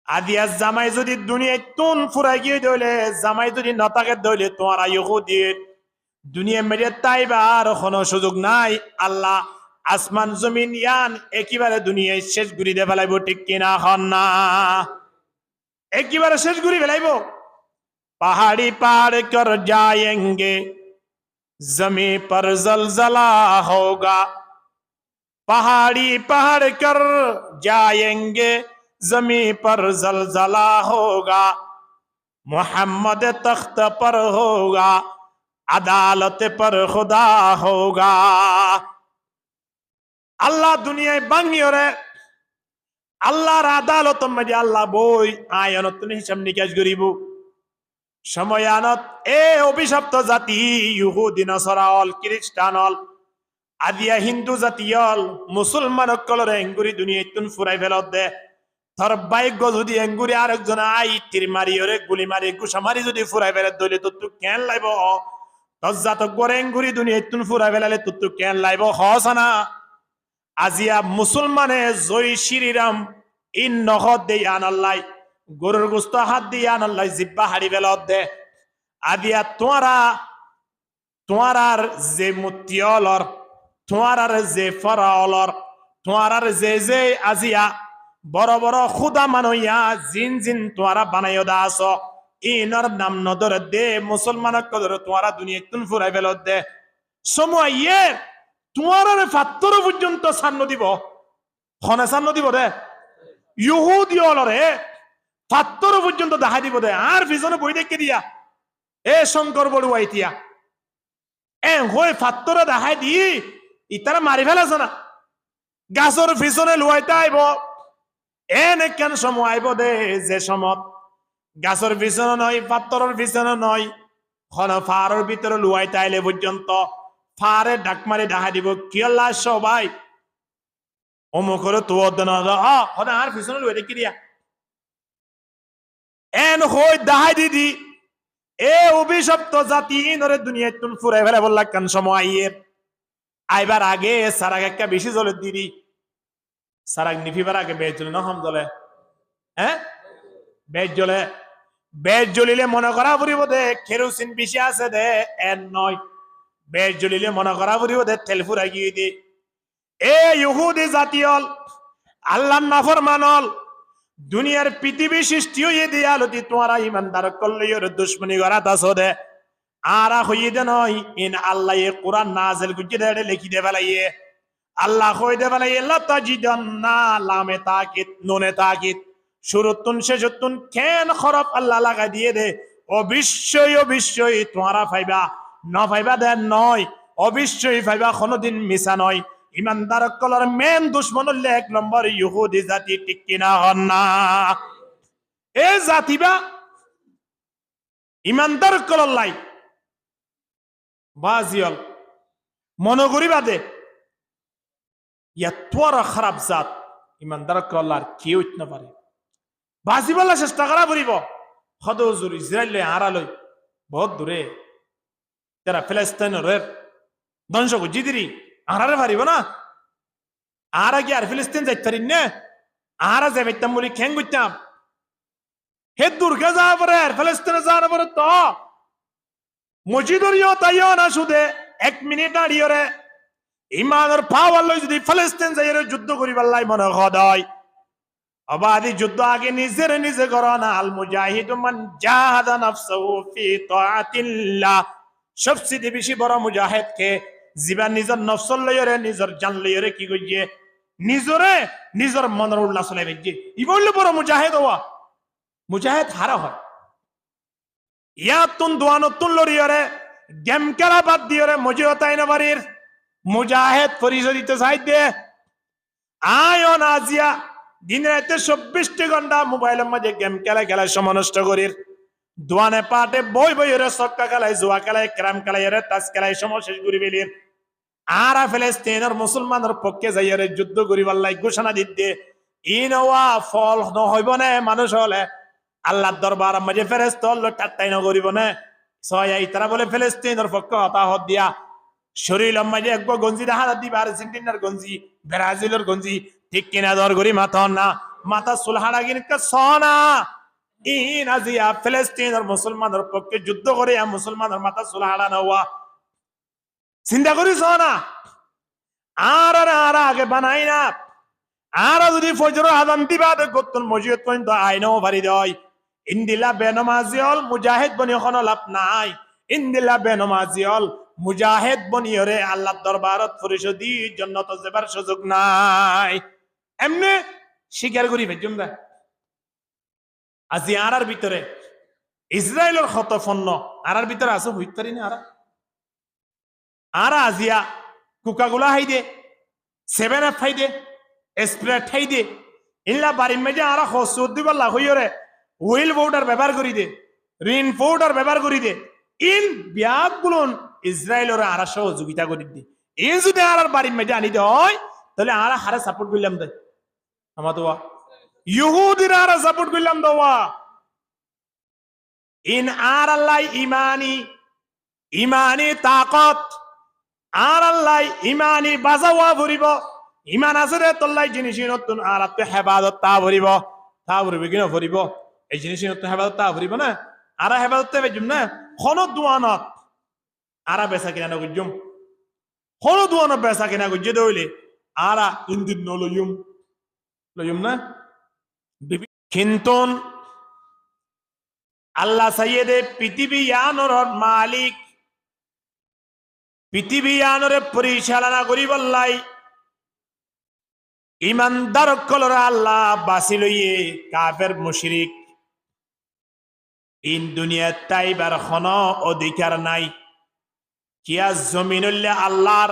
আদিয়া জামাই যদি দুনিয়ায় তুন ফুরাই গিয়ে দইলে জামাই যদি নতাকে দইলে তোমার ইহুদির দুনিয়া মেরে তাইবা আর কোনো সুযোগ নাই আল্লাহ আসমান জমিন ইয়ান একেবারে দুনিয়ায় শেষ গুরি দে ফেলাইব ঠিক কিনা হন না একেবারে শেষ গুরি ফেলাইব पहाड़ी पार कर जाएंगे जमी पर जलजला होगा पहाड़ी पार कर जाएंगे जमी पर जलजला होगा मोहम्मद तख्त पर होगा अदालत पर खुदा होगा अल्लाह दुनिया बांगी रे আল্লাহর আদালত মধ্যে আল্লাহ বই আয়ানত তুমি হিসাব নিকাশ করিব সময়ানত এ অভিশপ্ত জাতি ইহুদি নসরাল খ্রিস্টানল আদিয়া হিন্দু জাতীয়ল মুসলমান সকলের এঙ্গুরি দুনিয়ায় তুন ফুরাই ফেলত দে তোর বাইক যদি এঙ্গুরি আরেকজন আই তীর মারি ওরে গুলি মারি গুসা মারি যদি ফুরাই ফেলে দইলে তো তুই কেন লাইব তোর জাতক গড়ে এঙ্গুরি দুনিয়ায় তুন ফুরাই ফেলালে তো তুই কেন লাইব হসানা আজিয়া মুসলমানে জয় শ্রীরাম ইন নহদ দে আনাল্লাই গরুর গোস্ত হাত দিয়ে আনাল্লাই জিব্বা হাড়ি বেলত দে আদিয়া তোমার যে মুতিয়ালর তোমার যে ফরাওলর তোমার যে আজিয়া বড় বড় খুদা মানইয়া জিন জিন তোরা বানাইও দাস ইনর নাম নদর দে মুসলমানক কদর তোরা দুনিয়া তুন ফুরাই ফেল দে সময় ইয়ে তোমার ফাত্তর পর্যন্ত সান্ন দিব খনে সান্ন দিব দে ইহুদি অলরে ফাত্তর পর্যন্ত দেখা দিব দে আর পিছনে বই দেখে দিয়া এ শঙ্কর বড়ুয়া ইতিয়া এ হয়ে ফাত্তর দেখাই দি ইতারা মারি ফেলেছে না গাছর পিছনে লুয়াইতে আইব এনে কেন সময় আইব দে যে সমত গাছর পিছনে নয় পাত্তরের পিছনে নয় খন ফারের ভিতরে লুয়াইতে আইলে পর্যন্ত ফারে ডাক মারি দেখা দিব কি আল্লাহ সবাই অমুকর তো আর পিছনে লুয়াইতে কি দিয়া এন হই দেখাই দিদি এ অভিশপ্ত জাতি ইনরে দুনিয়া তুন ফুরাই ফেলে বললা কেন সময় আইয়ের আইবার আগে সারাগ একটা বেশি জলে দিদি সারাগ নিফিবার আগে বেজ জ্বলে না হম জ্বলে হ্যাঁ বেজ জ্বলিলে মনে করা পড়িব দে কেরোসিন বেশি আছে দে এর নয় বেজ জ্বলিলে মনে করা পড়িব দে তেল ফুরাই গিয়ে দি এ ইহুদি জাতীয়ল আল্লাহ নাফরমানল দুনিয়ার পৃথিবী সৃষ্টি হয়ে দিয়ে আলতি তোমারা ইমানদার করলে দুশ্মনী করা তাস দে আরা হইয়ে দে নয় ইন আল্লাহ কোরআন নাজেল গুজি দে লিখি দে ফেলাইয়ে আল্লাহ হই দে ফেলাইয়ে লাতাজিদান্না লামে তাকিদ নুনে তাকিদ শুরুতুন শেষতুন কেন খরব আল্লাহ লাগা দিয়ে দে অবশ্যই তোমারা পাইবা ন পাইবা দে নয় অবশ্যই পাইবা কোনদিন মিছা নয় ইমানদার কলর মেন দুশ্মন হলে এক নম্বর ইহুদি জাতি ঠিক কিনা হন না এ জাতিবা ইমানদার কলর লাই বাজিয়ল মনগরি বাদে তোরা খারাপ জাত ইমানদার কলার কেউ না পারে বাজিবালা চেষ্টা করা পড়িব হদজুর ইসরায়েল আড়ালই বহুত দূরে তারা ফিলিস্তিনের ধ্বংস করছি দিরি আড়ারে পারিব না আর কি আর ফিলিস্তিন যাইতে পারি না আর যাইতাম বলি খেং করতাম হে দুর্গা যাওয়া পরে আর ফিলিস্তিনে যাওয়ার পরে তো মসজিদরিও তাইও না শুধু 1 মিনিট দাঁড়িয়ে রে ইমানের পাওয়ার লই যদি ফিলিস্তিন যাই যুদ্ধ করিবার লাই মনে হয় অবাধি যুদ্ধ আগে নিজে করো না আল মুজাহিদু মান জাহাদা নাফসাহু ফি তাআতিল্লাহ সবচেয়ে বেশি বড় মুজাহিদ কে জীবন নিজের নফসল লইরে নিজের জান লইরে কি কইয়ে নিজের মনের উল্লাস লইবে যে ই বললে বড় মুজাহিদ হওয়া মুজাহিদ হারা হয় ইয়া তুন দোয়ানতুন লরিরে গেম খেলা বাদ দিয়রে মজিহতাই না বাড়ির মুজাহিদ পরিচয় দিতে চাই দে আয়ন আজিয়া দিন রাতে 24 ঘন্টা মোবাইলের মধ্যে গেম খেলায় সময় নষ্ট করির দোয়ানে পাটে বই রে সক্কা খেলায় জুয়া খেলায় ক্রাম খেলায় রে তাস খেলায় সময় শেষ করি বেলির আর ফিলিস্তিনের মুসলমানের পক্ষে যাইরে যুদ্ধ করিবার লাই ঘোষণা দিতে ইনওয়া ফল নহইব না মানুষ হলে আল্লাহর দরবার মাঝে ফেরেশতা হল টাটাই না করিব না ছয় তারা বলে ফিলিস্তিনের পক্ষে হতাহত দিয়া শরীর মাঝে এক গঞ্জি দেখা দিবা আর্জেন্টিনার গঞ্জি ব্রাজিলের গঞ্জি ঠিক কিনা দর করি মাথা সুলহাড়া কিনকা সনা ইন আজিয়া ফিলিস্তিনের মুসলমানের পক্ষে যুদ্ধ করে মুসলমানের মাথা সুলহাড়া নেওয়া চিন্তা করিস না আর আগে বানাই না আর যদি ফজর আযান দিবা গতুন মসজিদ পর্যন্ত আইনও ভারি দেয় ইন্দিলা বেনমাজিয়ল মুজাহিদ বনি কোনো লাভ নাই ইন্দিলা বেনমাজিয়ল মুজাহিদ বনিয়রে আল্লাহর দরবারত পরিশোধি জান্নাত যাবার সুযোগ নাই এমনি স্বীকার করি ভেজুম দা আজি আরার ভিতরে ইসরায়েলের খতফন্ন আরার ভিতরে আছে হইতারি না আরা আজিয়া কোকাকোলা হাই দে 7 আপ হাই দে স্প্রাইট হাই দে ইল্লা বাড়ির মেজে আরা হসুদ দিবার লাগ হইরে হুইল পাউডার ব্যবহার করি দে রিন পাউডার ব্যবহার করি দে ইন ব্যাগগুলো ইসরায়েলের আরা সহযোগিতা করি দে ইন যদি আরার বাড়ির মেজে আনি দে হয় তাহলে আরা হারে সাপোর্ট করলাম দে আমার দোয়া ইহুদির আরা সাপোর্ট করলাম দোয়া ইন আর আল্লাহ ইমানি তাকত আর আল্লাহ ইমানি বাজাওয়া ভরিব ইমান আছে রে তল্লাই জিনিস নতুন আর আপনি হেফাজত তা ভরিব কিনা ভরিব এই জিনিস নতুন হেফাজত তা ভরিব না আর হেফাজত বেজুম না কোনো দোয়ানত আরা বেচা কিনা নগুজুম কোনো দোয়ানত বেচা কিনা গুজে দইলে আরা ইন্দিন লইম না কিন্তু আল্লাহ সাইয়েদে পৃথিবী আনর মালিক, পৃথিবী আনরে পরিচালনা করি বললাই ইমানদার কলরা আল্লাহ বাসি লইয়ে কাফের মুশরিক ইন দুনিয়া তাইবার খন অধিকার নাই। কিয়া জমিনুল্লাহ আল্লাহর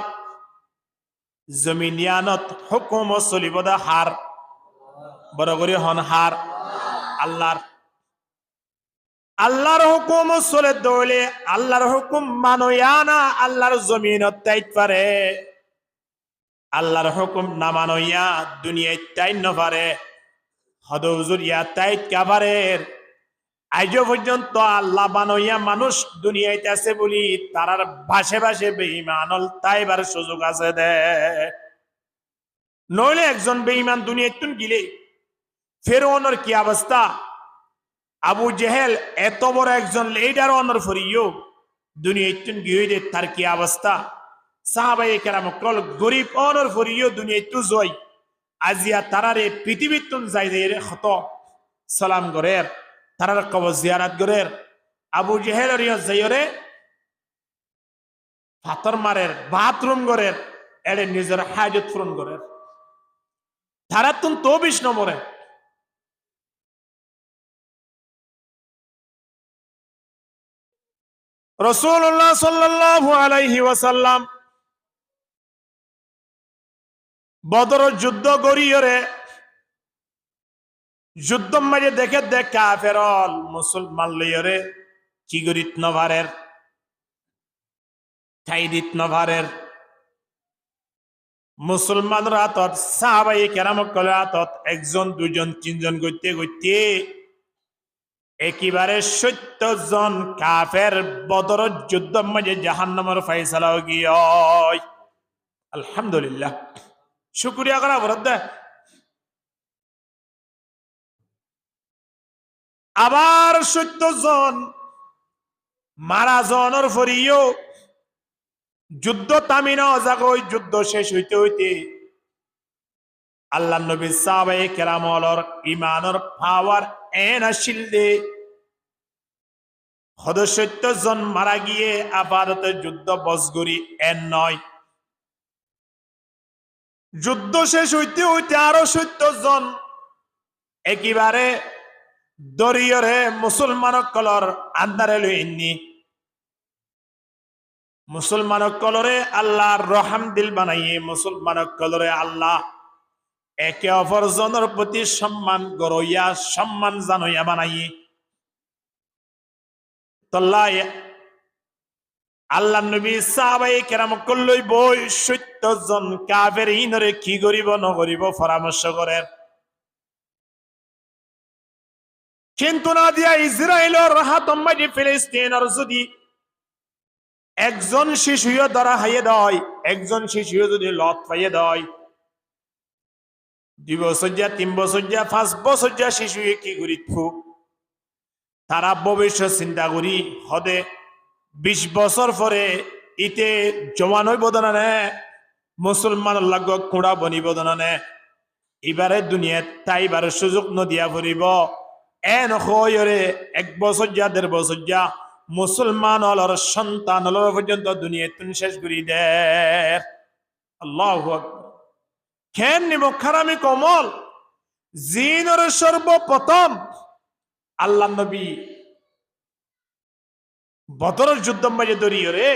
জমিনিয়ানত হুকুম চলিবদা হার বড় করে হন হার আল্লাহর। আল্লাহর হুকুম চলে দৌলে আল্লাহর হুকুম মানইয়া না আল্লাহর জমিনত তাইত পারে, আল্লাহর হুকুম না মানইয়া দুনিয়ায় তাইত নপারে, হদৌজুর ইয়া তাইত কাবারের। আজ পর্যন্ত আল্লাহ বানইয়া মানুষ দুনিয়াতে আছে বলি তারার ভাসে ভাসে বেঈমানল তাইবার সুযোগ আছে দে। নইলে একজন বেঈমান দুনিয়াতুন গিলে ফেরাউনের কি অবস্থা, আবু জেহেল এত বড় একজন লিডার অনর ফরিও দুনিয়াতুন গিয়ে তার কি অবস্থা। সাহাবায়ে কেরাম কল গরিব অনর ফরিও দুনিয়াতু জয় আজিয়া তারারে পৃথিবীতুন যাই যাই রে ক্ষত সালাম গরের তারার কবর জিয়ারাত গরের। আবু জেহেল যাইরে পাথর মারের বাথরুম গরের এড়ে নিজের হাজত পূরণ গরের। তারা তুন তো ২০ নম্বরে রাসূলুল্লাহ সাল্লাল্লাহু আলাইহি ওয়াসাল্লাম বদর যুদ্ধ গরিয়রে যুদ্ধ মাঝে দেখে দেখ কাফেরল মুসলমান লইরে কি গরিত নভারের ঠাইদিত নভারের মুসলমানরা হাতত সাহাবায়ে কেরাম কলের হাতত একজন দুজন তিনজন গইতে গইতে একেবারে ৭০ জন কাফের বদর যুদ্ধ মাঝে জাহান্নামের ফয়সালা গিয়ে। আলহামদুলিল্লাহ, শুকরিয়া করা বরদ্দ। আবার ৭০ জন মারা জনের ফরিও যুদ্ধ তামিনা জাগই যুদ্ধ শেষ হইতে হইতে আল্লাহ নবী সাহাবায়ে কেরামলর ইমানের পাওয়ার এন আসিল দে ৭০ জন মারা গিয়ে আপাতত যুদ্ধ বসগরি এন নয়। যুদ্ধ শেষ হইতে হইতে আরো ৭০ জন একেবারে দরিয়রে মুসলমান কলর আন্দারে লইনি। মুসলমান কলরে আল্লাহর রহম দিল বানাইয়ে মুসলমান কলরে আল্লাহ একে অপর জনের প্রতি সম্মান গরইয়া সম্মান জানইয়া বানাইয়ে তল্লাই আল্লাহ নবী সাহাবায়ে কেরাম কল্লই বই ৭০ জন কাফের ইনরে কি করিব নকরিব পরামর্শ করেন। কিন্তু না দিয়া ইসরায়েলের হাতম মাঝে ফিলিস্তিনের যদি একজন শিশুও ধরা হাইয়ে দেয়, একজন শিশুও যদি লত পাইয়ে দেয়, ২ বছর যা ৩ বছর যা ৫ বছর যা শিশু কি করি তারা ভবিষ্যৎ চিন্তা করি হদে ২০ বছর পরে ইতে জমান হইব নে মুসলমান লাগ কুড়া বনিব নে এবারে দুনিয়াত তাইবার সুযোগ নদিয়া ফুরিব এন হয়রে ১ বছর যা ১.৫ বছর যা মুসলমান হলর সন্তান হলর পর্যন্ত দুনিয়া তুন শেষ করি দে। আল্লাহু আকবার। খেন নিব খারামি কমল জিনর সর্বপ্রথম আল্লাহ নবী বদরের যুদ্ধ মাঝে দরিয়ে রে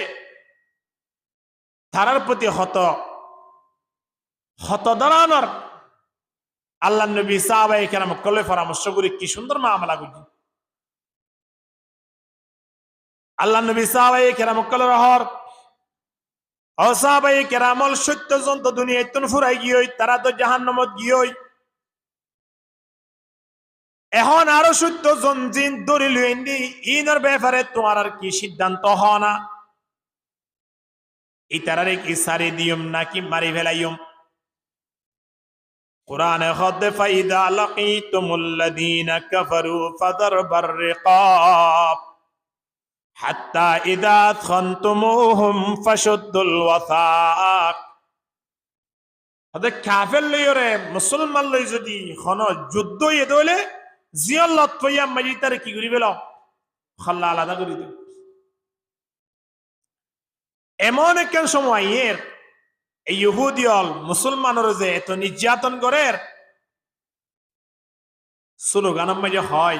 তারার প্রতি হত দাঁড়ানোর আল্লাহ নবী সাহাবায়ে কেরাম কলে পরামর্শ করে কি সুন্দর মামলা করছি। আল্লাহ নবী সাহাবায়ে কেরাম কলে রহর ও সাহাবায়ে কেরামল ৭০ জন তো দুনিয়ায় তুন ফুরাই গিয়ে তারা তো জাহান্নামত গিয়ে এখন আরো ৭০ জন জিন দরিল ইনার ব্যাপারে তোমার আর কি সিদ্ধান্ত হ না, এই তারারে কি সারি দিয়ম নাকি মারি ফেলাইম। কোরআনে খদ্দে ফাইদা লাকিতুমুল্লাযীনা কাফারু ফাদারবার রিকাব হাত্তা ইযা আথখানতুমুহুম ফাশুদ্দুল ওয়াসাক। ওদের কাফের লইরে মুসলমান লই যদি হন যুদ্ধ ইয়ে দলে জিয়ল লতফইয়া মাজি তার কি করি বেল খাল্লা আলাদা করি দিও এমন একখান সময় এর এই ইহুদিয়ল মুসলমানের যে এত নির্যাতন করে স্লোগান মাঝে হয়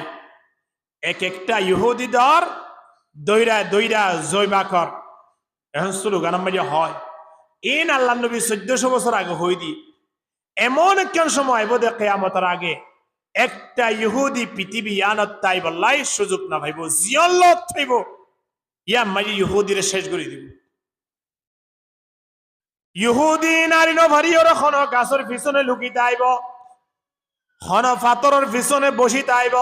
এক একটা ইহুদি দর দইরা দইরা জয়বাকর এখন স্লোগান মাঝে হয় ইন আল্লাহ নবী 1400 বছর আগে হই দি এমন একখান সময় বোধে কিয়ামতের আগে একটা ইহুদি পৃথিবী আনত তাই বললাই সুযোগ না ভাইব জিয়ল্লত থাইব ইয়া মাঝে ইহুদিরে শেষ করে দিব ইহুদি নারী নভারি ওরা খন গাছের পিছনে লুকি তাইব খন ফাতরের পিছনে বসি তাইব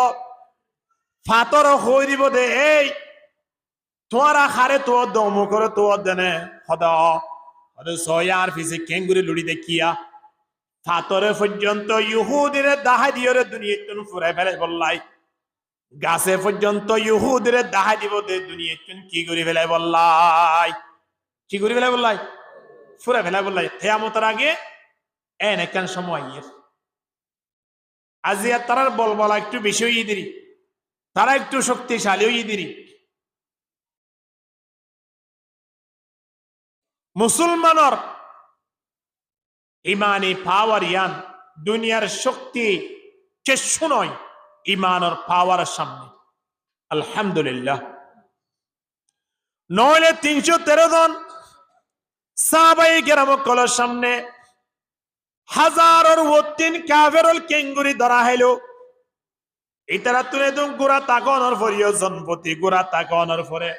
ফাতর হই দিব দে এই তোমারা খারে তো দম করে তো দেনে হদা হদে সয়ার পিছে কেঙ্গুরি লুড়ি দেখিয়া ফাতরে পর্যন্ত ইহুদিরে দাহা দিয়রে দুনিয়াতুন ফুরাই ফেলে বললাই গাছে পর্যন্ত ইহুদিরে দাহা দিব দে দুনিয়াতুন কি করে ফেলে বললাই কি করে ফেলে বললাই ফুরাই ফেলে বললাই কিয়ামতের আগে এন একখান সময় আজিয়া তারার বলবলা একটু বেশি হই দিরি তারা একটু শক্তিশালী হই দিরি মুসলমানর ইমানি পাওয়ার ইয়ান দুনিয়ার শক্তি চেষ্টা নয় ইমানের পাওয়ার সামনে আলহামদুলিল্লাহ নইলে 313 জন সাহাবায়ে কেরাম কলের সামনে হাজারের ওতিন কাফেরল কেঙ্গুরি ধরা হইলো ইতারা তুলে দুম গোড়া তাকনের ফরিও জনপতি গোড়া তাকনের ফরে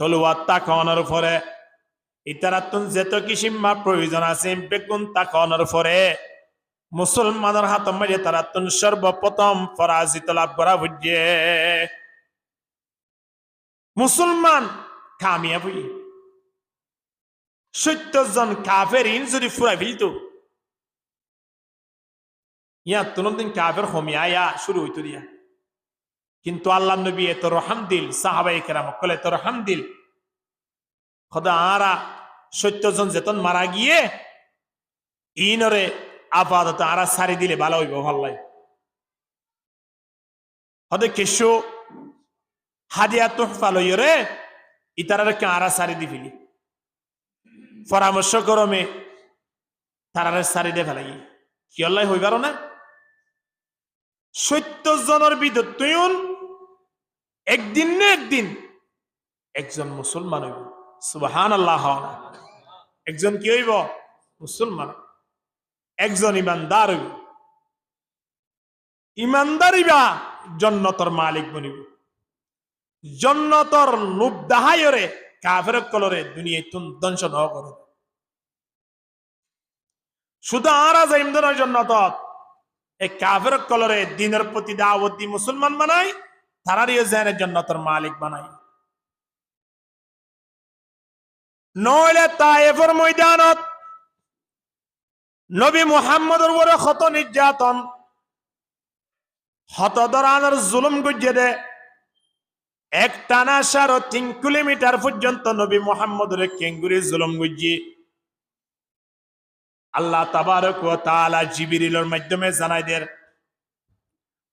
তলোয়ার তাকনের ফরে ইতারা তুন যেত কিসিমা প্রয়োজন আছে বেগুন তাকনের ফরে মুসলমানের হাত মাঝে তারা তুন সর্বপ্রথম পরাজিত লাভ করা বুঝে মুসলমান কামিয়াব 70 জন কাফেরিন যদি ফুরাই ফেলত ইয়া তুনদিন কাফের হমিয়া শুরু হইতো দিয়া কিন্তু আল্লাহ নবী এত রহম দিল সাহাবায়ে কেরাম কলে এত রহম দিল খোদা আরা 70 জন যেতন মারা গিয়ে ইনরে আপাতত আরা সারি দিলে ভালো হইব ভাল্লাই হদে কেশো হাদিয়া তোহফা লইরে ইতারারে আরা সারি দি ফেলি পরামর্শ করমে তারারে সারি দে ফেলাই কি আল্লাহ হইবার না 70 জনের বিদ্যুৎ তুইন একদিন না একদিন একজন মুসলমান হইব সুবহানাল্লাহ একজন কি হইব মুসলমান একজন ইমানদার হইব ইমানদারিবা জান্নাতের মালিক বনিব জান্নাতের লোভ দাহায়রে কাফের কলরে দুনিয়ায় তুন ধ্বংস ন করো শুধু আরা যাইম দনের জান্নাতত এই কাফের কলরে দিনের প্রতি দাওয়াত দি মুসলমান বানাই তারারিও জানে জান্নাতের মালিক বানাই নইলে তায়েফের ময়দানত নবী মুহাম্মদের উপরে কত নির্যাতন হত দরানোর জুলুম গুজে দে এক টানা 3.5 কিলোমিটার পর্যন্ত নবী মুহাম্মদের কেঙ্গুরি জুলুম গুজি আল্লাহ তাবারক ওয়া তাআলা জিবরিলের মাধ্যমে জানাই দের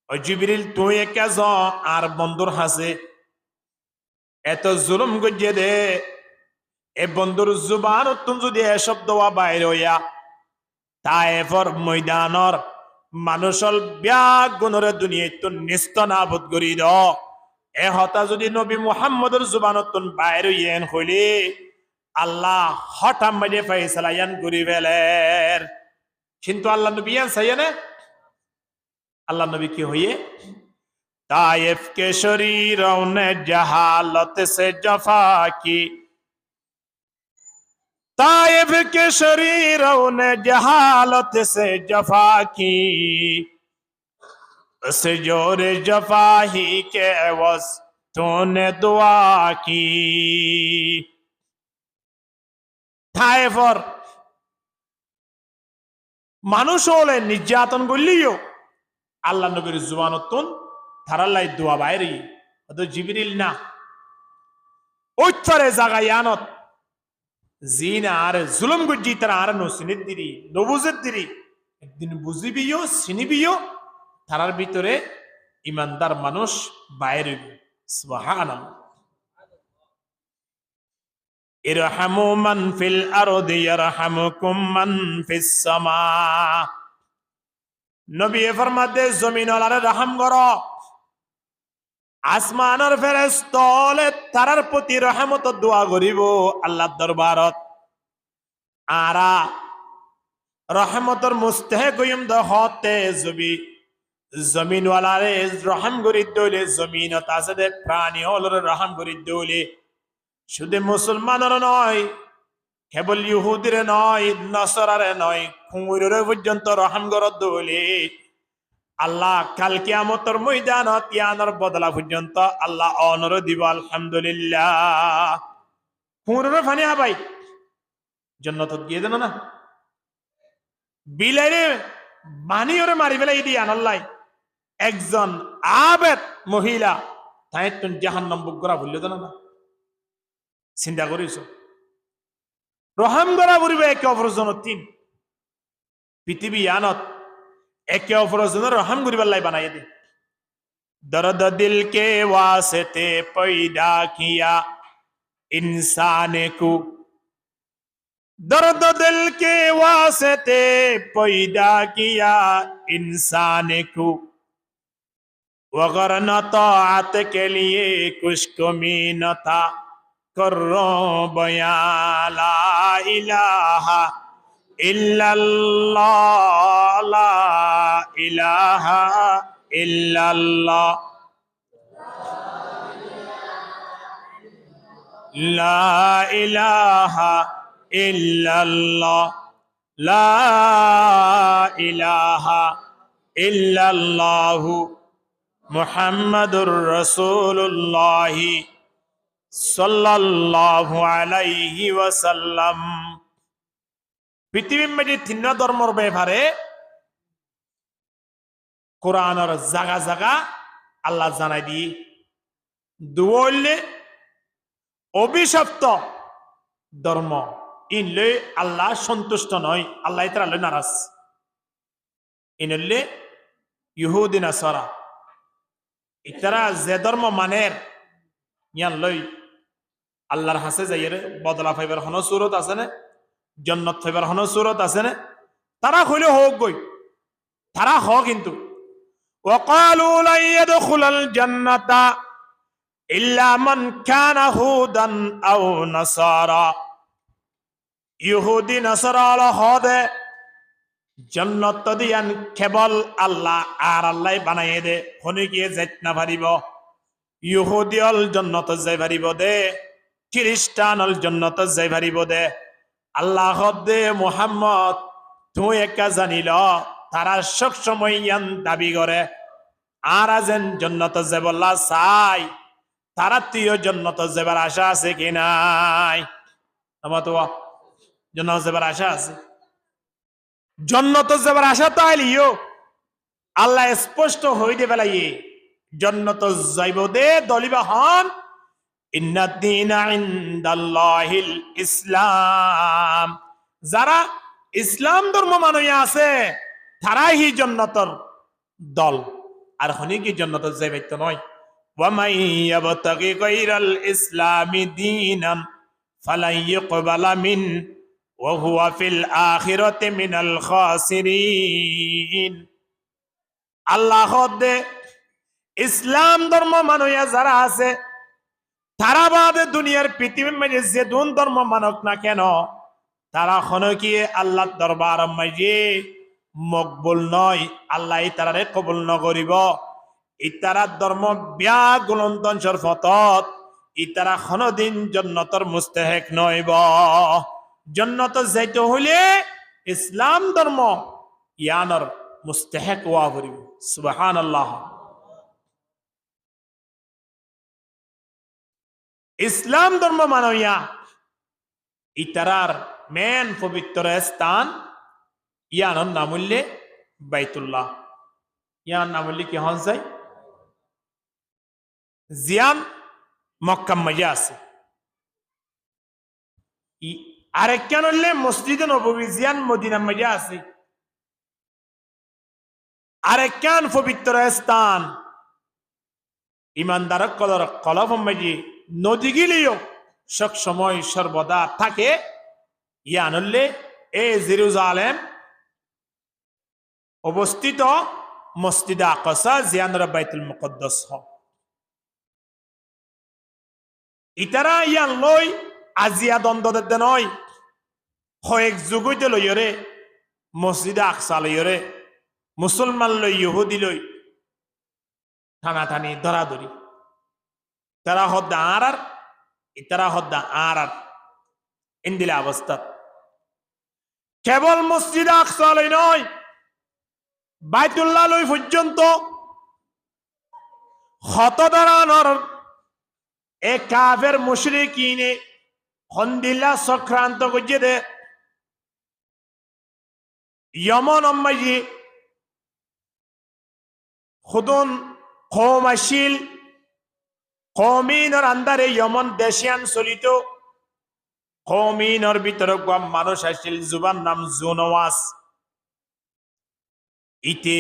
ও জিবরিল তুই একাজ আর বন্ধুর হাসে এত জুলুম গুজে দে এ বন্ধুর জুবান তুন যদি এসব দোয়া বাইর হইয়া তায়েফর ময়দানর মানুষল ব্যাগ গুণরে দুনিয়ায় তুন নিস্ত নাবুদ করি দ এ হতা যদি নবী মুহাম্মদের জুবানত তুন বাইর হইয়েন হইলে আল্লাহ হঠাৎ মাঝে ফাইসালা ইয়ান করি ফেলের কিন্তু আল্লাহ নবী ইয়ান সাইয়ানে আল্লাহ নবী কি হইয়ে ताइफ के शरीरों ने जहालत से जफा की, ताइफ के शरीरों ने जहालत से जफा की, उस जोरे जफा ही के एवज तूने दुआ की। তায়েফর মানুষ হলে নির্যাতন করলিও আল্লাহ নবীর জুবানতুন ধারাল্লাই দোয়া বাইরে অত জিবরিল না ওইটারে জায়গায় আনত জিনা আর জুলুম গুজি তারা আর নসিনের দিরি নবুজের দিরি একদিন বুঝিবিও চিনিবিও তারার ভিতরে ইমানদার মানুষ বাইরে সুবহানাল্লাহ ইরহামু মান ফিল আরদি ইয়ারহামুকুম মান ফিস সামা নবী ফরমাতে জমিন ওয়ালারে রহম করো আসমানের ফেরেশতালে তারার প্রতি রহমত দোয়া করিব আল্লাহর দরবারত আরা রহমতর মুস্তাহিক হইম দ হতে জবি জমিন ওয়ালারে রহম করি দইলে জমিনত আছে দে প্রাণী হলরে রহম করি দইলে শুধু মুসলমানের নয় কেবল ইহুদির নয় নসরারে নয় খুঁড়রে পর্যন্ত রহম করত দইলে আল্লাহ কাল কিয়ামতের ময়দানত ইয়ানোর বদলা পর্যন্ত আল্লাহ অনর দিব আলহামদুলিল্লাহ খুঁড়রে ফানি আবাই জান্নাতত গিয়ে দেন না বিলাইরে মানি ওরে মারি ফেলাই দিয়ে আনাল্লাই একজন আবেদ মহিলা তাই তুমি জাহান্নাম বুক করা ভুললে দেন না চিন্তা করিস রহম করা বলিবে একে অপরের জন্য তিন পৃথিবী আনত একে অপরের জন্য রহম করিবার লাই বানাই দে দর্দ দিল কে ওয়াসতে পয়দা কিয়া ইনসানে কু दर्द दिल के वास्ते पैदा किया इंसान को वगर न ताअत के लिए कुछ कमी न था करो बयान ला इलाहा इल्लल्लाह ला इलाहा इल्लल्लाह ला इलाहा ইল্লাল্লাহ লা ইলাহা ইল্লাল্লাহু মুহাম্মাদুর রাসূলুল্লাহ সাল্লাল্লাহু আলাইহি ওয়াসাল্লাম পৃথিবীর মধ্যে তিন ধর্মের ব্যাপারে কোরআনের জায়গা জায়গা আল্লাহ জানাই দি দুইলে অভিশপ্ত ধর্ম ইনলে আল্লাহ সন্তুষ্ট নয় আল্লাহ তাআলা নারাজ ইনলে ইহুদি নাসারা ইতারা যে ধর্ম মানের ইয়ান লই আল্লাহর হাসে যাইয়ের বদলা ফাইবার হন সুরত আছে না জান্নাত ফাইবার হন সুরত আছে না তারা কইলে হোক গই তারা হ কিন্তু ওয়াকালু লা ইয়াদখুলাল জান্নাতা ইল্লা মান কানা হুদান আও নাসারা ইহুদি নাসারা হদে জান্নাত দিয়ান কেবল আল্লাহ আর আল্লাহ বানাইয়ে দে হনে গিয়ে যাইত না পারিব ইহুদি অল জান্নাত যাই পারিব দে খ্রিস্টান অল জান্নাত যাই পারিব দে আল্লাহ দে মুহাম্মদ তুই একা জানিল তারা সব সময় ইয়ান দাবি করে আর আজেন জান্নাত যাবল্লা চাই তারা তুইও জান্নাত যাবার আশা আছে কি নাই আমার তো জান্নাত যাবার আশা আছে জান্নাত যাবার আশা তো আইলিও আল্লাহ স্পষ্ট হইতে বেলাইয়ে জান্নাত যাইব দে দলিবা হন ইন্নাদ দীনা ইনদাল্লাহিল ইসলাম যারা ইসলাম ধর্ম মানইয়া আছে তারাই হি জান্নাতের দল আর হনি কি জান্নাত যাইবাইতো নয় وَمَن يَبْتَغِ غَيْرَ الْإِسْلَامِ دِينًا فَلَن يُقْبَلَ مِنْهُ وَهُوَ فِي الْآخِرَةِ مِنَ الْخَاسِرِينَ আল্লাহ দে ইসলাম ধর্ম মানইয়া যারা আছে তারা বাদে দুনিয়ার পৃথিবীর মাঝে যে দুন ধর্ম মানক না কেন তারা কি আল্লাহর দরবার মাঝে মকবুল নয় আল্লাহ তারারে কবুল নকরিব ইতারা ধর্ম ব্যাগুলন্তন সরফতত ইতারা কোনদিন জান্নাতের মুস্তাহিক নইব জান্নাত যাইতে হইলে ইসলাম ধর্ম ইয়ানর মুস্তাহিক হওয়া করিব সুবহানাল্লাহ ইসলাম ধর্ম মানইয়া ইতারার মেন পবিত্র স্থান ইয়ানর নাম হইলে বাইতুল্লাহ ইয়ার নাম হইলে কি হন যায় জিয়ান মক্কা মাঝে আছে আরেকখান হইলে মসজিদে নববী জিয়ান মদিনার মাঝে আছে, আরেকখান পবিত্র স্থান ইমানদার কলর কলব মাঝে নদী গিলিও সব সময় সর্বদা থাকে। ইয়ান হইলে এ জেরুজালেম অবস্থিত মসজিদে আকসা জিয়ানর বাইতুল মুকদ্দাস হ ইতারা ইয়ান লই আজিয়া দ্বন্দ্ব দে নয় কয়েক যুগইতে লইরে মসজিদে আকসা লইরে মুসলমান লই ইহুদি লই টানাটানি ধরাধরি, তারা হদ্দা আর ইতারা হদ্দা আর ইন্দিলা অবস্থা। কেবল মসজিদে আকসা লই নয়, বাইতুল্লাহ লই পর্যন্ত হত ধরানোর এ কাফের মুশরিকিনে হন্দিল্লা সক্রান্ত করছে দে ইয়মন অম্মাজি খুদুন কৌমাশিল কৌমিনর আন্দারে ইয়মন দেশিয়ান চলিত কৌমিনর ভিতরে মানুষ আসছিল জুবান নাম জুনওয়াস। ইতে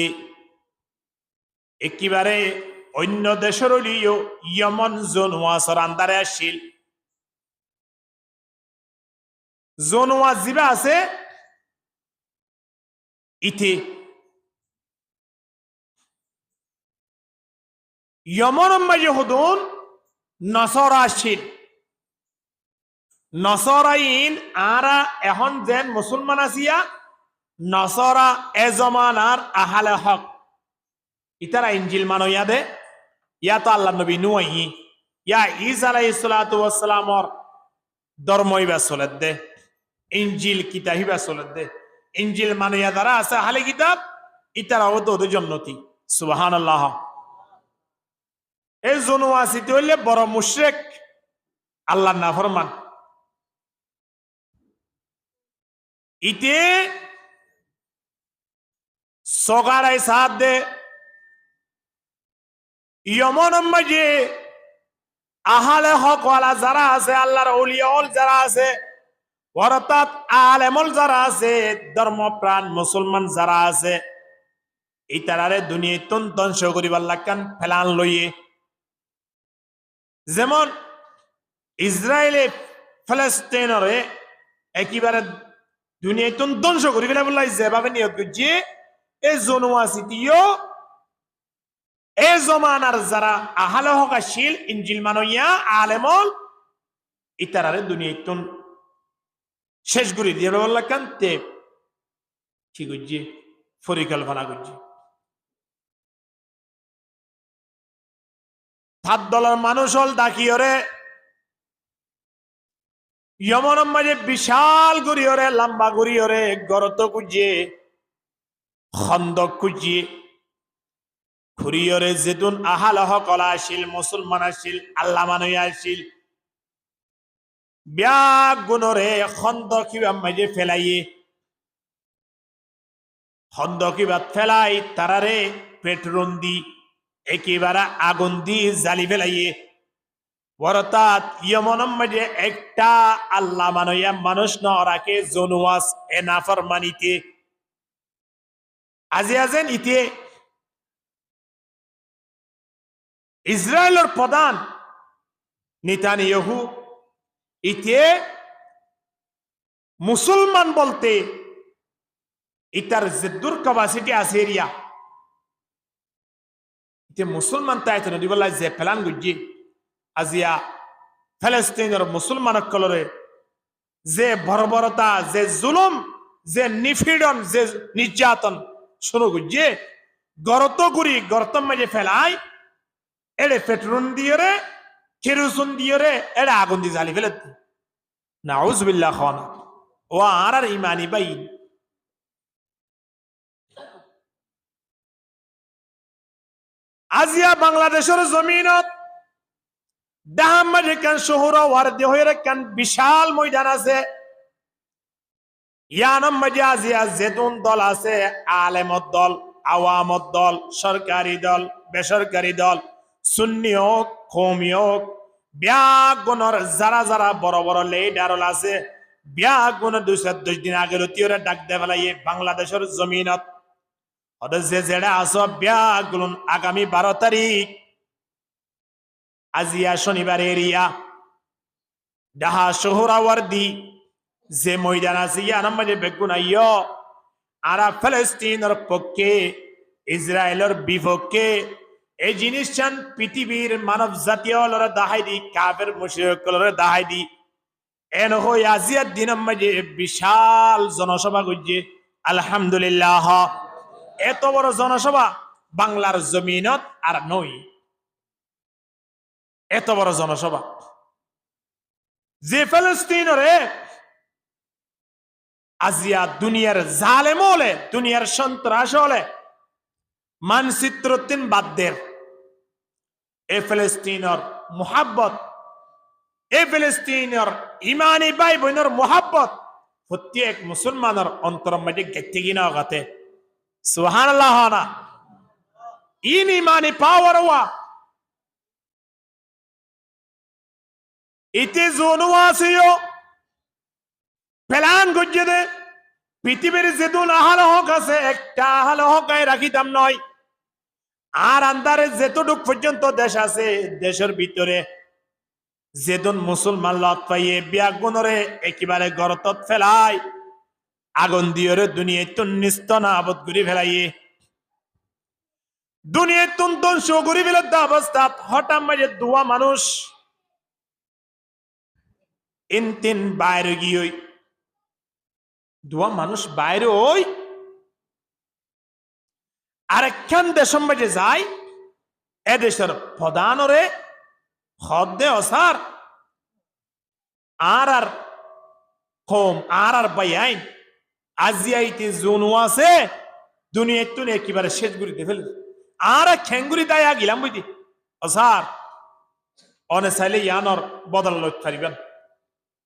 একেবারে অন্য দেশের ইয়মন জুনওয়াসর আন্দারে আসছিল। জুনওয়াস জিবা আছে ইতে ইয়মন মাঝে হদুন নসরা আসছিল। নসরাইন আরা এখন যেন মুসলমান আসিয়া নসরা এ জমানার আহালে হক ইতারা ইঞ্জিল মানো ইয়াদে ইয়া তো আল্লাহ নবী নুয়াই ইয়া ঈসা আলাইহিস সালাতু ওয়াস সালামর ধর্মই বা চলে দে, ইঞ্জিল কিতাবই বা চলে দে। ইঞ্জিল মানো ইয়া দ্বারা আছে আহলে কিতাব ইতারাও তো ওদের জন্নতি। সুবহানাল্লাহ। এই জনওয়াসিতে হইলে বড় মুশরিক, আল্লাহর নাফরমান। ইতে সগারাই সাথ দে ইয়মন মাঝে আহালে হক ওয়ালা যারা আছে, আল্লাহর ওলিয়াল যারা আছে, অর্থাৎ আলেমল যারা আছে, ধর্মপ্রাণ মুসলমান যারা আছে, এই তারারে দুনিয়ায় ধ্বংস করিবার লাগান ফেলান লইয়ে। যেমন ইসরায়েলে ফিলিস্তিনরে একেবারে দুনিয়ায় ধ্বংস করি ফেলা বললাই যেভাবে নিয়ত করছে, এই জনওয়াসিটিও এ জমানার যারা আহলে হক আসিল ইঞ্জিল মানইয়া আলেমল ইতারারে দুনিয়ায় শেষ করে দিয়ে বললা কানতে কি করছে পরিকল্পনা করছে। সাত দলের মানুষ হল ডাকিয়রে ইয়মন মাঝে বিশাল গড়িয়রে লম্বা গড়িয়রে গরত খুঁজে খন্দক খুঁজিয়ে খুরিয়রে যেতুন আহাল হকলা আসিল মুসলমান আসিল আল্লাহ মানুষ আসিল ব্যাগ গুণরে খন্দকিবা মাঝে ফেলাইয়ে খন্দকিবাদ ফেলাই তারারে পেট্রোল দি একেবারে আগুন দি জ্বালি ফেলাইয়ে। অর্থাৎ ইয়মন মাঝে একটা আল্লাহ মানইয়া মানুষ নরাকে জনওয়াস এ নাফরমানিতে আজি আজেন ইতে ইসরায়েলের প্রধান নেতানিয়াহু ইতে মুসলমান বলতে ইতার জিদ্দুর ক্যাপাসিটি আছে এরিয়া ইতে মুসলমান তাই তো নদী বলা যে প্ল্যান গুজি আজিয়া ফিলিস্তিনের মুসলমান কলরে যে বর্বরতা যে জুলুম যে নিপীড়ন যে নির্যাতন শুরু গুজি গর্ত গুড়ি গর্ত মাঝে ফেলাই এড়ে পেট্রোল দিয়ে রে কেরোসিন দিয়ে রে এড়ে আগুন দিয়ে জ্বালি ফেলে নাউজুবিল্লাহ খানা ও আর ইমানি বাই। আজিয়া বাংলাদেশের জমিনত দাহাম মাঝে কান শহর ওয়ার দেহের কান বিশাল ময়দান আছে ইয়ানম মাঝে আজিয়া জেতুন দল আছে, আলেমত দল, আওয়ামত দল, সরকারি দল, বেসরকারি দল, সুন্নি হোক কওমি হোক ব্যাগনের যারা যারা বড় বড় লিডার আছে বিয়া গুণ 210 দিন আগে লতিওরে ডাক দে ফেলাইয়ে বাংলাদেশের জমিনত ওদের যে জেডা আসো বিয়া গুণ আগামী 12 তারিখ আজিয়া শনিবার এরিয়া ডাহা শহরাওয়ার্দি যে ময়দান আছে ইয়ার মাঝে বেগুন আইয় আরা ফিলিস্তিনের পক্ষে ইসরায়েলের বিপক্ষে এই জিনিসটান পৃথিবীর মানব জাতীয় লড়া দাহাই দি কাফের মুশরিক লড়া দাহাই দি এন হই আজিয়ার দিনের মাঝে বিশাল জনসভা করছে আলহামদুলিল্লাহ এত বড় জনসভা বাংলার জমিনত আর নই এত বড় জনসভা যে ফিলিস্তিনরে আজিয়া দুনিয়ার জালেম হলে দুনিয়ার সন্ত্রাস হলে মানচিত্র তিন বাদ্যের এ ফিলিস্তিনের মোহাব্বত এ ফিলিস্তিনের ইমানি ভাই বোনের মোহাব্বত প্রত্যেক মুসলমানের অন্তর মধ্যে গেতে গিনা গাতে সুবহানাল্লাহ না ইন ইমানি পাওয়ার ওয়া ইতে জোনওয়াসিও প্ল্যান গজ্জে দে পৃথিবীর যেতুন আহাল হক আছে একটা আহাল হকায় রাখিতাম নয় আর আন্দারে যেতটুক পর্যন্ত দেশ আছে দেশের ভিতরে যেদন মুসলমান লত পাইয়ে বিয়াগুনরে একেবারে গরতত ফেলায় আগুন দিয়রে দুনিয়ায় তুন নিস্ত না আবদ ঘুরি ফেলাইয়ে দুনিয়ায় তুন তুন সগুরি ফেলত অবস্থা হঠাৎ মাঝে দুয়া মানুষ ইন তিন বাইরে গিয়ে দুয়া মানুষ বাইরে ওই আরেকখান দেশের মাঝে যায় এ দেশের প্রধানরে হদ দে অসার আর কম আর বাইআইন আজিয়াইতে জোনও আছে দুনিয়ায় তুন একেবারে শেষ গুড়িতে ফেলে আর খেঙ্গুরি দায়া গিলাম বুঝি অসার অনে চাইলে ইয়ানর বদল লইতে পারিবেন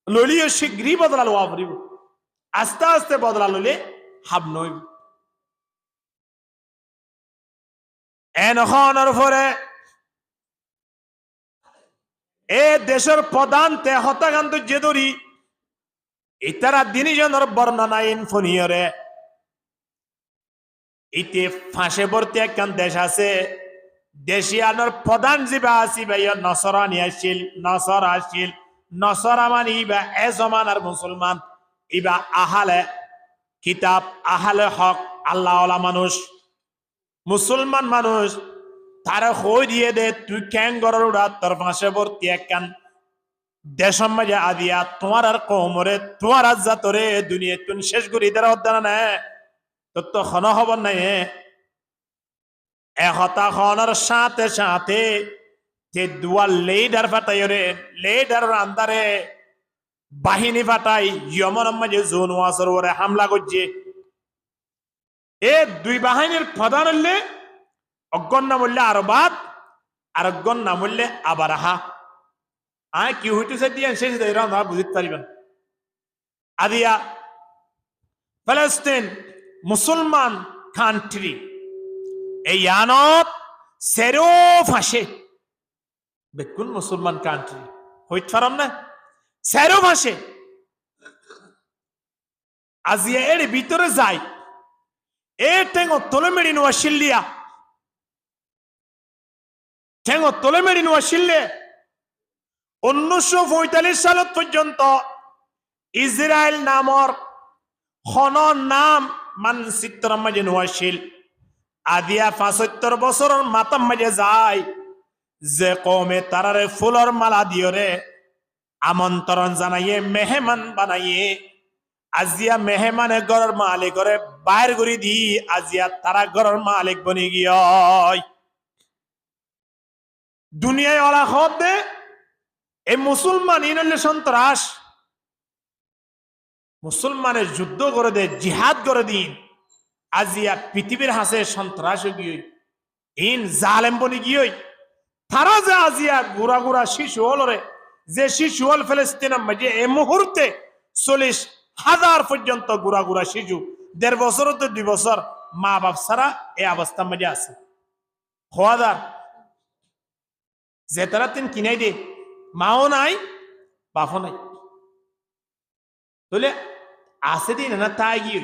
ললিও শীঘ্রই বদলা লওয়া পারিব আস্তে আস্তে বদলা লইলে হাব নইব এনখনের পরে এ দেশের প্রধান তে হত্যাকাণ্ড যে দরি ইতারা দিনীজনের বর্ণনা ইনফোনিয়রে ইতে ফাঁসে ভর্তি একখান দেশ আছে দেশিয়ানোর প্রধান জিবা আসি ভাই নসরানি আসছিল নসরা মানে ইবা এ জমানার মুসলমান ইবা আহালে কিতাব আহালে হক আল্লাহওয়ালা মানুষ মুসলমান মানুষ তারা হই দিয়ে দে তুই ক্যাং গড়ার উড়া তোর ফাঁসে ভর্তি একখান দেশম মাঝে আদিয়া তোমার আর কমরে তোমার আজ তোরে দুনিয়া তুন শেষ করি তারা অধ্যানা নে তোর তো খন খবর নাই এহতা খনের সাথে সাথে যে দুয়ার লেডার ফাটাই রে লেডার আন্দারে বাহিনী ফাটাই ইয়মন মাঝে জোন ওয়াসর ওরে হামলা করছে এ দুই বাহিনীর প্রধান হলে অজ্ঞন নাম হইলে আরবাদ আর অজ্ঞন নাম হইলে আবারাহা আয় কি হইতেছে দিয়ে শেষ আমরা বুঝতে পারিবেন আদিয়া ফিলিস্তিন মুসলমান কান্ট্রি এই আনত সেরো ফাঁসে বেকুন মুসলমান কান্ট্রি হইতে পারম না সেরো ফাঁসে আজিয়া এর ভিতরে যাই এ টেঙ্গ তোলে মেড়ি নোয়া শিল্লিয়া টেঙ্গ তোলে মেড়ি নোয়া শিল্লে 1945 সাল পর্যন্ত ইসরায়েল নামর খন নাম মানচিত্র মাঝে নোয়াশিল আদিয়া 75 বছরের মাতাম মাঝে যায় যে কমে তারারে ফুলর মালা দিয়রে আমন্ত্রণ জানাইয়ে মেহমান বানাইয়ে আজিয়া মেহমানে ঘরের মালিক করে বাইর করে দি আজিয়া তারা ঘরের মালিক বনি গিয়ে দুনিয়ায় ওলা খব দে এই মুসলমান ইনলে সন্ত্রাস মুসলমানের যুদ্ধ করে দে জিহাদ করে দিন আজিয়া পৃথিবীর হাসে সন্ত্রাস গিয়ে ইন জালেম বনি গিয়ে তারা যে আজিয়া গুড়া গুড়া শিশু হল রে যে শিশু হল ফিলিস্তিনের মাঝে এই মুহূর্তে 40,000 পর্যন্ত গুড়া গুড়া শিশু 1.5 বছর তো 2 বছর মা বাপ ছাড়া এই অবস্থার মাঝে আছে খোয়াদার যে তারা তিন কিনাই দে মাও নাই বাপও নাই তাহলে আছে দিন না তাই গিয়ে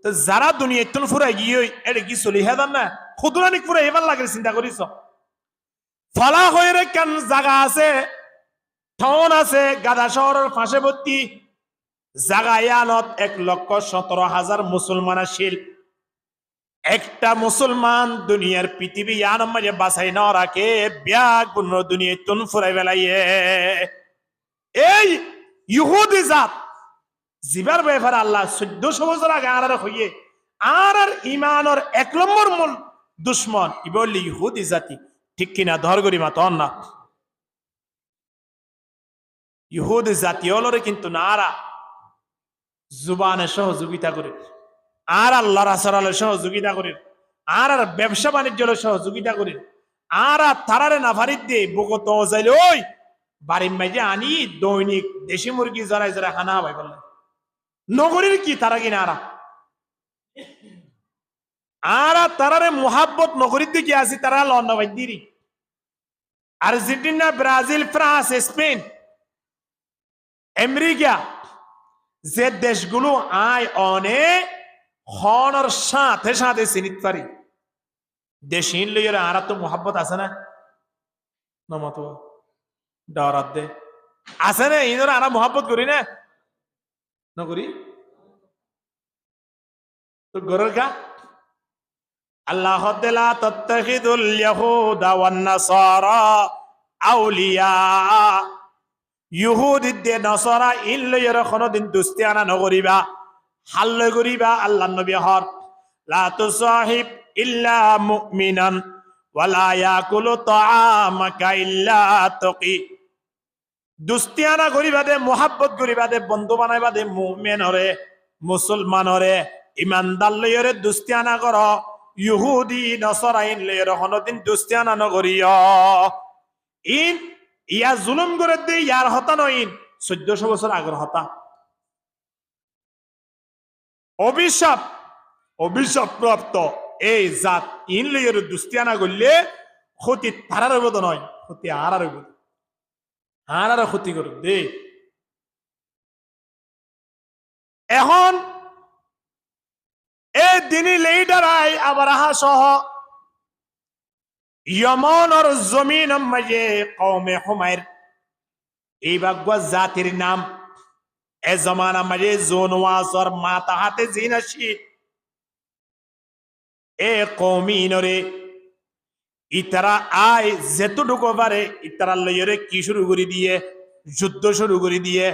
তো যারা দুনিয়া তুন ফুরাই গিয়ে এটা কি চলি হেদান না খুদরানিক ফুরাই এবার লাগে চিন্তা করিস ফলা হয়ে কেন জায়গা আছে ঠন আছে গাদা শহরের পার্শ্ববর্তী জাগায়ানত 1,17,000 মুসলমান আসিল একটা মুসলমান দুনিয়ার পৃথিবী ইয়ান মাঝে বাঁচাই না রাখে ব্যাগ পুনঃ দুনিয়া তুন ফুরাই বেলাইয়ে এই ইহুদি জাত জিবার ব্যাপারে আল্লাহ 1400 বছর আগে আর হইয়ে আর ইমানের 1 নম্বর মূল দুশ্মন ইবলি ইহুদি জাতি ঠিক কিনা ধর গরিমা তন না ইহুদি জাতি হলরে কিন্তু নারা জুবানে সহযোগিতা করে আর আল্লাহ রাসূলের সহযোগিতা করে আর ব্যবসা বাণিজ্যের সহযোগিতা করে আর তারারে নাফারিদ দে বকত যাইলে ওই বাড়ির মাঝে আনি দৈনিক দেশি মুরগি জরাই জরাই খানা ভাই বললে নগরীর কি তারা কিনা আর তারারে মোহাব্বত নগরীর দিকে আসি তারা লন্ডবাইদিরি Argentina Brazil France Spain America যে দেশগুলো আয় অনেক হনর সাথে সাথে চিনিত পারি দেশিন লইয়ের আর তো মোহাব্বত আছে না নমত ডরাত দে আছে না ইনর আর মোহাব্বত করি না নকরি তো গরর কা আল্লাহ লা তাত্তাখিদুল ইয়াহুদা ওয়ান নাসারা আউলিয়া ইহুদি দে নাসারা ইল্লাইর কোনদিন দুস্তিয়ানা নগরিবা হাল্লে করিবা আল্লাহ নবী হর লা তুসাহিব ইল্লা মুমিনান ওয়ালা ইয়াকুলু তাআমাকা ইল্লা তাকি দুস্তিয়ানা করিবা দে মোহাব্বত করিবা দে বন্ধু বানাইবা দে মুমিন হরে মুসলমান হরে ইমানদার লইরে দুস্তিয়ানা কর ইহুদি নাসারা ইল্লাইর কোনদিন দুস্তিয়ানা নগরিয়া ইন ইয়া জুলুম করে দে ইয়ার হতা নইন 1400 বছর আগের হতা অভিশাপ অভিশাপ প্রাপ্ত এই জাত ইনলের দুস্তিয়ানা করলে ক্ষতি তারার বোধ নয় ক্ষতি আর বোধ আর ক্ষতি করে দে এখন এই দিনই লিডারাই আবার আহা সহ ইয়মনের জমিন মাঝে কওমে হুমায়র এই বাগবা জাতির নাম এ জমানা মাঝে জোনওয়াজর মাতা হাতে জিনাশি এ কৌমিনরে ইতারা আয় যেতটুকু পারে ইতারা লইরে কি শুরু করে দিয়ে যুদ্ধ শুরু করে দিয়ে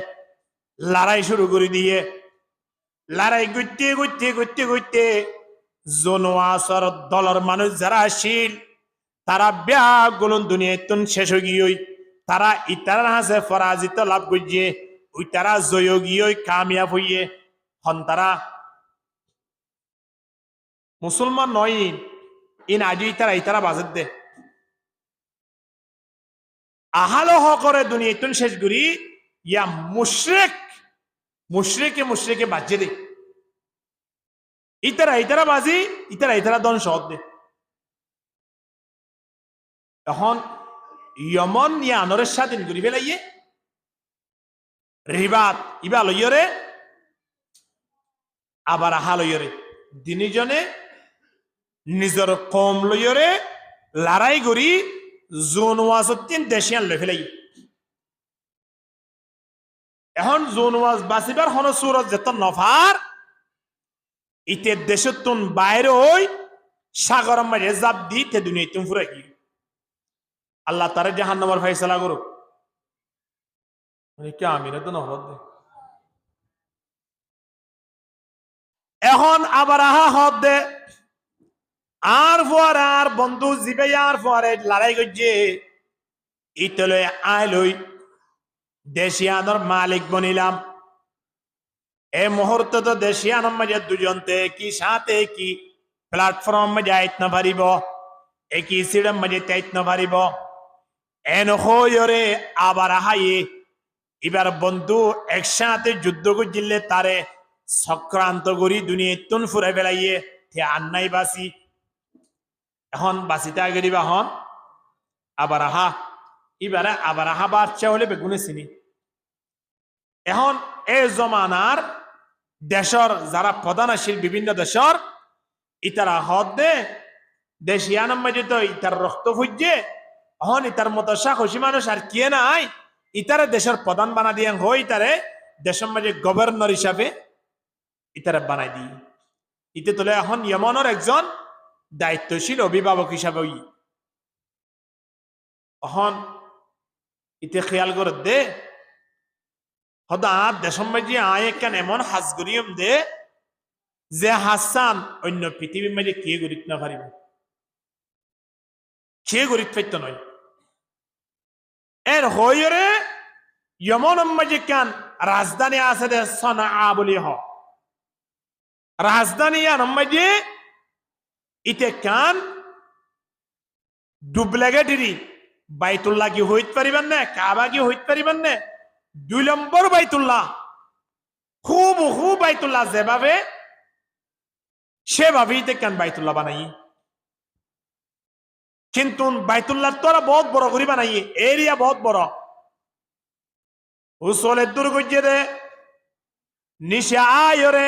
লড়াই শুরু করে দিয়ে লড়াই করতে করতে করতে করতে জোনওয়াজর দলের মানুষ যারা আসিল তারা ব্যাগ গুলন দুনিয়াতুন শেষ হয়ে গিয়ে তারা ইতারার হাসে পরাজিত লাভ করছে ওই তারা জয়গীয় কামিয়াব হইয়ে হন তারা মুসলমান নয় ইন আজি ইতারা বাজেত দে আহালো হ করে দুনিয়াতুন শেষ করি ইয়া মুশরিকে বাজে দে ইতারা বাজি ইতারা দন সহদ দে এখন ইয়মন ইয়া আনরের স্বাধীন করি ফেলাইয়ে রিবাত ইবা লইরে আবার আহা লইরে দিনজনে নিজের কম লইরে লড়াই করি জোনওয়াজতিন দেশিয়ান লই ফেলাই এখন জোনওয়াজ বাসিবার হন সুরত যেত নফার ইতে দেশতুন বাইরে ওই সাগর মাঝে জাপ দি তে দুনিয়া তুম ফুরাই কি আল্লাহ তারে জাহান্নামের ফয়সালা করুক মানে কি আমিনা তো নহদ দে এখন আবার আহা হদ দে আর ফুয়ারে আর বন্ধু জিবে আর ফুয়ারে লড়াই করছে ইতলে আয় লই দেশিয়ানোর মালিক বনিলাম এ মুহূর্তে তো দেশিয়ানোর মাঝে দুজনতে কি সাথে কি প্ল্যাটফর্ম মাঝে আইত না পারিব একই সিডম মাঝে তাইত না পারিব এন হইরে আবার আহাইয়ে এবার বন্ধু একসাথে যুদ্ধ করলে তারে সক্রান্ত করি দুনিয়া তুন ফুরাই ফেলাইয়ে থে আন্নাই বাসি এখন বাসিতে আগে দিবা হন আবার আহা এবারে আবার আহা বাচ্চা হলে বেগুনে চিনি এখন এই জমানার দেশর যারা প্রধান আছিল বিভিন্ন দেশর ইতারা হদ দে দেশিয়ানার মাঝে তো ইতার রক্ত ফুজছে এখন ইতার মতো সাহসী মানুষ আর কে নাই ইতারে দেশের প্রধান বানা দিয়ে হই ইতারে দেশের মাঝে গভর্নর হিসাবে ইতারে বানাই দিই ইতে তোলে এখন ইয়মনের একজন দায়িত্বশীল অভিভাবক হিসাবে এখন ইতে খেয়াল করে দে হদা দেশের মাঝে আয় কেন এমন হাজগরিয়ম দে যে হাসান অন্য পৃথিবীর মাঝে কে গরিত না পারিব কে গরিত পাইত নয় এর হইরে ইয়মন মাঝে কেন রাজধানী আছে দে সনা বলি হ রাজধানী মাঝে ইতে কান ডুবলেগে ডিরি বাইতুল্লাহ কি হইতে পারিবেন না কাবা কি হইতে পারিবেন না 2 নম্বর বাইতুল্লাহ খুব বাইতুল্লাহ যেভাবে সেভাবেই দেখেন বাইতুল্লাহ বানাই কিন্তু বাইতুল্লাহ তোরা বহুত বড় করে বানাই এরিয়া বহুত বড় উসলের দূর গিয়ে দে নিশা আয়রে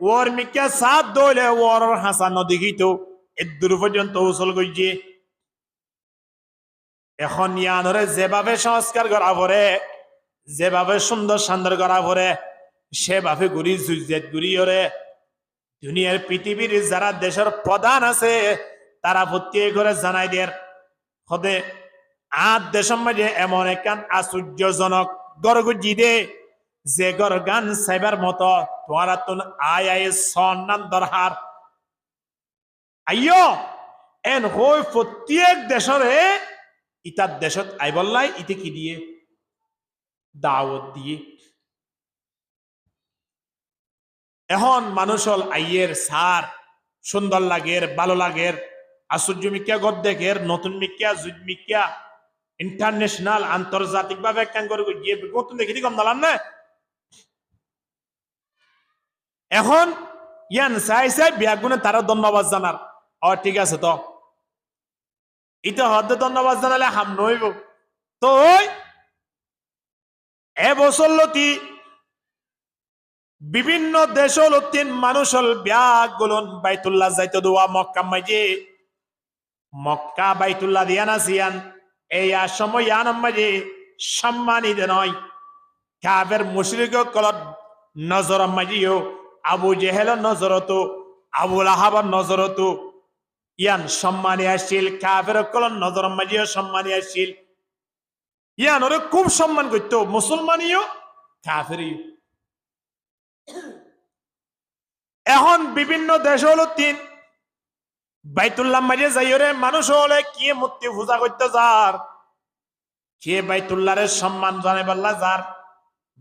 ওর মিকা সাত দলে ওর হাসা নদী গিত এর দূর পর্যন্ত উসল গিয়ে এখন ইয়ানরে যেভাবে সংস্কার করা পরে যেভাবে সুন্দর সুন্দর করা পরে সেভাবে ঘুরি জুজেত ঘুরি ওরে দুনিয়ার পৃথিবীর যারা দেশের প্রধান আছে তারা প্রত্যেক করে জানাই দের হদে দেশের মাঝে এমন একখান আশ্চর্যজনক গরগুজি দে যে গর গান সাইবার মতো তোমার তুন আয় সন্নান দরহার আইয় এন হই প্রত্যেক দেশরে ইতার দেশত আইবল্লাই ইতে কি দিয়ে দাওয়াত দিয়ে এখন মানুষ হল আইয়ের সার সুন্দর লাগের ভালো লাগের আশ্চর্য মিক্যা গদ দেখের নতুন মিক্যা যুগ মিক্যা ইন্টারন্যাশনাল আন্তর্জাতিক ভাবে একখান করে গিয়ে নতুন দেখি কম দালান না এখন ইয়ান চাই বিয়াগুনে তারা ধন্যবাদ জানার ঠিক আছে তো এটা হদ্দে ধন্যবাদ জানালে হাম নইব তো এবছর লতি বিভিন্ন দেশ লতিন মানুষ ব্যাগ গুলন বাইতুল্লাহ যাইতে দোয়া মক্কা মাঝে মক্কা বাইতুল্লাহ দিয়ান আসিয়ান এই সময় ইয়ান মাঝে সম্মানিত নয় কাবের মুশরিক কলত নজর মাঝিও আবু জেহেল নজরত আবুল আহাবার নজরত ইয়ান সম্মানী আসছিল কাবের কলন নজর মাঝিও সম্মানী আসছিল ইয়ান ওরে খুব সম্মান করতো মুসলমানিও কাফেরিও এখন বিভিন্ন দেশ হলো তিন বাইতুল্লাহ মাঝে যাইরে মানুষ হলে কি মূর্তি পূজা করতে যার কে বাইতুল্লাহরে সম্মান জানাইবাল্লা যার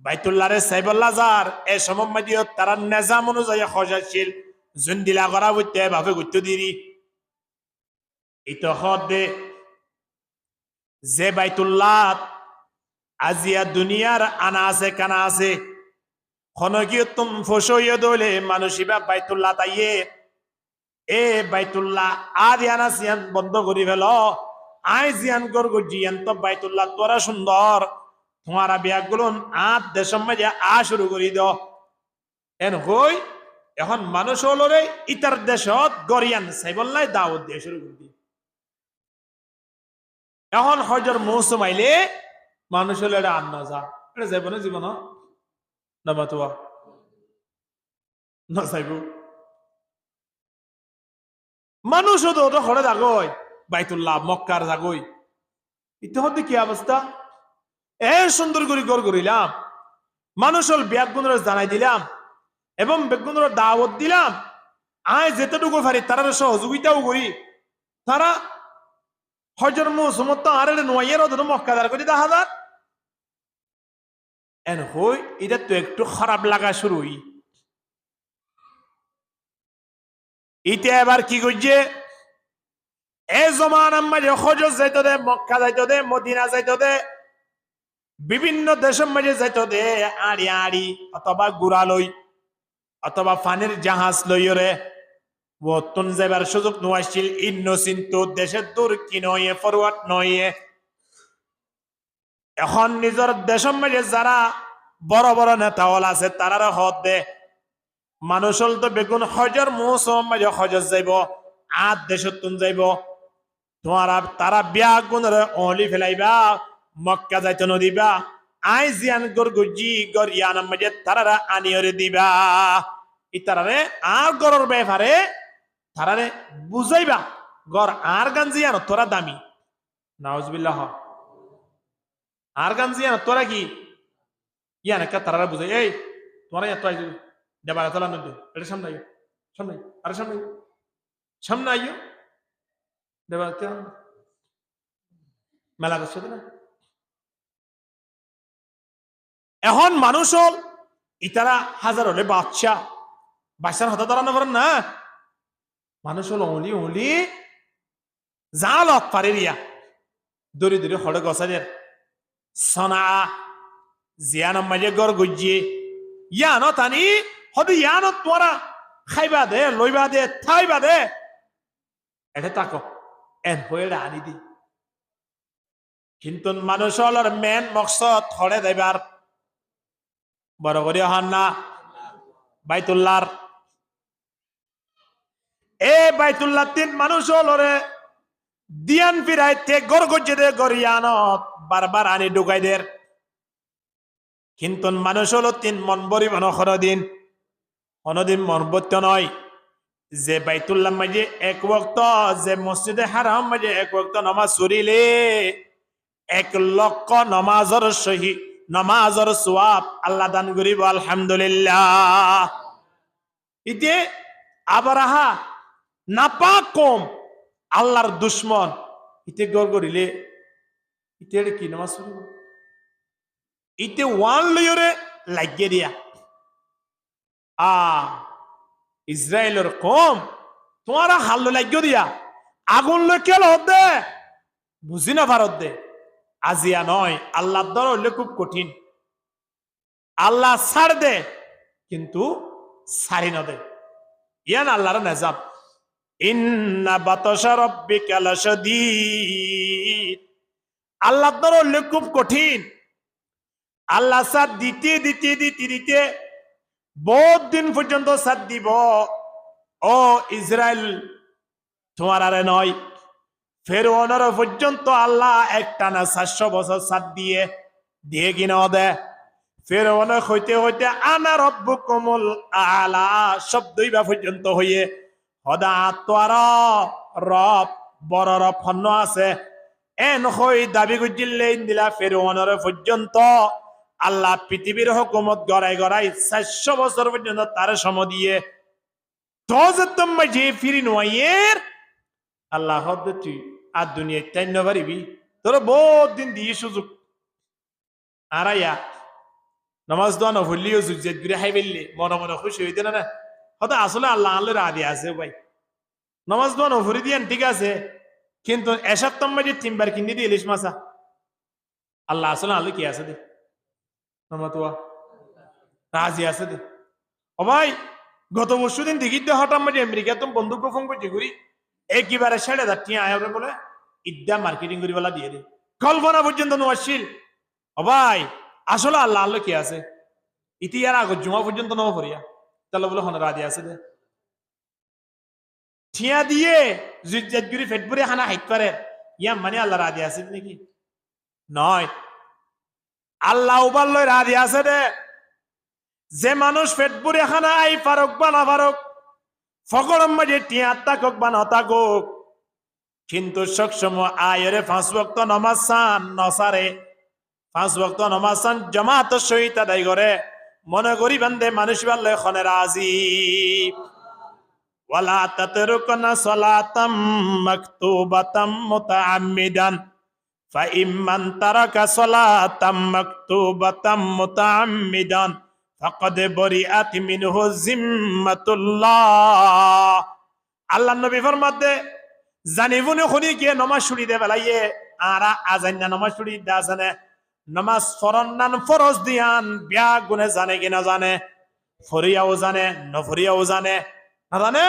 বাইতুল্লাহরে চাইবাল্লা যার এই সময় মাঝে তারা নেজাম অনুযায়ী সজাইছিল জুন্দিলা করা বইতে ভাবে গুরুত্ব দিরি এটা হদে যে বাইতুল্লাহ আজিয়া দুনিয়ার আনা আছে কানা আছে খনকিয় তুম ফসইয়ে দলে মানুষিবা বাইতুল্লাহ তাইয়ে এ বাইতুল্লাহ আর ইয়ানা সিয়ান বন্ধ করি ফেল আই জিয়ান করব জিয়ান তো বাইতুল্লাহ তোরা সুন্দর তোমারা বিয়াগুলো দেশের মাঝে শুরু করি দাও এন হই এখন মানুষ হলো রে ইতার দেশত গরিয়ান সাইবল্লাই দাওয়াত দিয়ে শুরু করে দি এখন হজর মৌসুম আইলে মানুষ হলো এটা আন্না যা এটা যাইব না জীবন নামাতোয়া না চাইব মানুষ তো ঘরে যাগই বাইতুল্লাহ মক্কার যাগই ইতিমধ্যে কি অবস্থা এ সুন্দর করে গড় করিলাম মানুষ হল ব্যাগুণরা জানাই দিলাম এবং বেগুণরা দাওয়াত দিলাম আয় যেতটুকু পারি তারা সহযোগিতাও করি তারা হজর মৌসুমত আর নোয়াইয়ের অধীন মক্কাদার করে দেখা যাক এন হই এটা তো একটু খারাপ লাগা শুরু হই ইতে এবার কি করছে এ জমান মাঝে হজর যাইতো দে মক্কা যাইতো দে মদিনা যাইতো দে বিভিন্ন দেশের মাঝে যাইতো দে আড়ি আড়ি অথবা গুড়া লই অথবা ফানির জাহাজ লইরে বর্তন যাইবার সুযোগ নোয়াইছিল ইন্ন চিন্তু দেশের দূর কি নয় ফরওয়ার্ড নয় এখন নিজের দেশের মাঝে যারা বড় বড় নেতা হল আছে তারারে হদ দে মানুষ হল তো বেগুন হজর মৌসুম মাঝে হজর যাইব আট দেশতুন যাইব তোমার তারা বিয়া গুণরে অলি ফেলাইবা মক্কা যাইতে নদিবা আই জিয়ান গর গুজি গর ইয়ানাম মাঝে তারারা আনিয়রে দিবা ইতারারে আর গরর ব্যাপারে তারারে বুঝাইবা গর আর গান জিয়ান তোরা দামি নাউজুবিল্লাহ আর গান জিয়ান তোরা কি ইয়ান একটা তারারা বুঝাই এই তোরা এত আইজ দেবা তোলা নদী এটা সামনে আইও সামনে আরে সামনে সামনে আইও দেবা মেলা করছে না এখন মানুষ হল ইতারা হাজার হলে বাচ্চার হতা ধরানো পারেন না মানুষ হল অলি অলি যা লক পারে রিয়া দড়ি দড়ি হড়ে গসাদের সনা জিয়ান মাঝে গড় গজিয়ে ইয়ান তানি হতে ইয়ান তোরা খাইবা দে লইবা দে থাইবা দে এটা তাকো এন হয়ে আনি দি কিন্তু মানুষ হল মেন মকসদ হড়ে দেবার বড় করে হন না বাইতুল্লাহর এ বাইতুল্লাহ তিন মানুষ হল রে দিয়ান ফিরাইতে গড় গজ্জে দে গরিয়ানত বারবার আনি ঢুকাই দের কিন্তু মানুষ হলো তিন মন বরিব কোনদিন মন বত্য নয় যে বাইতুল্লাহ মাঝে এক ওয়াক্ত যে মসজিদে হারাম মাঝে এক ওয়াক্ত নামাজ পড়িলে 1,00,000 নামাজের সহি নামাজের সওয়াব আল্লাহ দান করিব আলহামদুলিল্লাহ ইতে আবরাহা নাপাক কম আল্লাহর দুশমন ইতে গড় করিলে ইতে কি নামাজ পড়িব ইতে ওয়ান লইরে লাগিয়ে দিয়া ইসরায়েলের কম তোমারা হাল লাগিয়ে দিয়া আগুন লই কেল হদে বুঝি না ভারত দে আজিয়া নয় আল্লাহ দর হইলে খুব কঠিন আল্লাহ ছাড় দে কিন্তু ছাড়ি না দে ইয়ান আল্লাহর নেজাম ইন্না বাতাশা রাব্বিকা লাশাদীদ আল্লাহ দর হইলে খুব কঠিন আল্লাহ সাথ দিতে বহুত দিন পর্যন্ত সাথ দিব ও ইসরায়েল তোমার আরে নয় ফেরআউনের পর্যন্ত আল্লাহ একটানা 700 বছর সাথ দিয়ে কিনা দে ফেরআউন হইতে হইতে আনা রব্বুকুমুল আলা শব্দই বা পর্যন্ত হইয়ে হদা তোর রব বড় রব ফন্ন আছে এন হই দাবি গুজিল্লে দিলা ফেরআউনের পর্যন্ত আল্লাহ পৃথিবীর হুকুমত গড়াই 400 বছর পর্যন্ত তার সম দিয়ে তোজতম যে ফিরি নয়ের আল্লাহ হদ্দতি আর দুনিয়া টাইন পারিবি তোর বহুত দিন দিয়ে সুযোগ আরাইয়া নামাজ দোয়া নভুলিও জুজেত ঘুরে হাই ফেললে মনে মনে খুশি হইতে না হয়তো আসলে আল্লাহ আল্লাহর আদি আছে ভাই নামাজ দোয়া নভরি দিয়েন ঠিক আছে কিন্তু এসপ্তাহ মাঝে 3 বার কিনে দিয়ে ইলিশ মাছা আল্লাহ আসলে আল্লাহ কি আছে দে নামাতোয়া রাজি আছে দে ও ভাই গত বছর দিন দেখি দে হঠাৎ মাঝে আমেরিকা তো বন্দুক ফোন করছি ঘুরি একবারে 7,500 টিয়া আয় বলে ইদ্যা মার্কেটিং করি বলা দিয়ে দে কল্পনা পর্যন্ত নওয়াশিল ও ভাই আসলে আল্লাহ আল্লাহ কি আছে ইতিয়ার আগ জুমা পর্যন্ত নব করিয়া তাহলে বলে হন রাজি আছে দে ঠিয়া দিয়ে জুজ্জাতগুরি ফেটপুরে খানা হাইট পারে ইয়া মানে আল্লাহ রাজি আছে নাকি নয় আল্লাহ উবার লই রাজি আছে দে যে মানুষ ফেটপুরে খানা আই ফারুক বা না ফারুক ফকরম মাঝে টিয়া তাকক বা না তাকক কিন্তু সবসময় আয়রে 5 ওয়াক্ত নামাজ সান নসারে 5 ওয়াক্ত নামাজ সান জামাত সহিত আদায় করে মনে করি বান্দে মানুষ বাল্লে খনে রাজি ওয়ালা তাতরুকনা সালাতাম মাকতুবাতাম মুতাআম্মিদান ফাইম্মান তারাকা সালাতাম মাকতুবাতাম মুতাআম্মিদান ফাকাদ বরিআত মিনহু জিম্মাতুল্লাহ আল্লাহ নবী ফরমাতে জানিবুনি খুনি কে নামাজ ছুড়ি দে বেলাইয়ে আরা আজান্না নামাজ ছুড়ি দাসনে নামাজ ফরনান ফরজ দিয়ান বিয়া গুনে জানে কি না জানে ফরিয়াও জানে নফরিয়াও জানে না জানে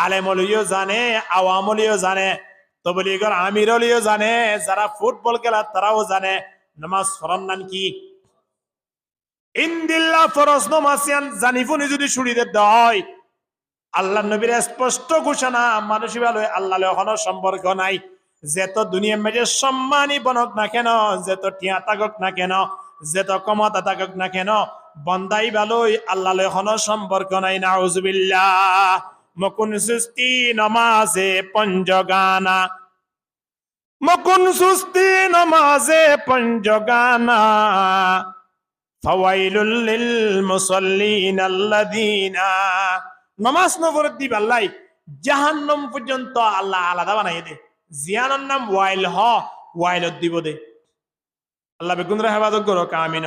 আলেমলিও জানে আওয়ামলিও জানে তবলিগর আমিরলিও জানে যারা ফুটবল খেলা তারাও জানে নামাজ ফরনান কি ইন্দিল্লা ফরজ নমাসিয়ান জানিফুনি যদি শুড়িতে দেয় আল্লাহ নবীর স্পষ্ট ঘোষণা মানুষই ভালো আল্লাহ এখনো সম্পর্ক নাই যেত দুনিয়ার মাঝে সম্মানী বনক না কেন যেত টিয়া থাকক না কেন যেত ক্ষমতা থাকক না কেন বন্দাই ভালোই আল্লাহ এখনো সম্পর্ক নাই নাউজুবিল্লাহ মকুন সুস্তি নমাজে পঞ্জগানা মকুন সুস্তি নমাজে পঞ্জগানা ফাওয়াইলুল লিল মুসাল্লিন আল্লাযিনা নামাজ নফরত দিব আল্লাহ জাহান্নাম পর্যন্ত আল্লাহ আলাদা বানাই দে জিয়ানের নাম ওয়াইল ওয়াইলত দিব দে আল্লাহ বেগুনরা হেফাজত করো আমিন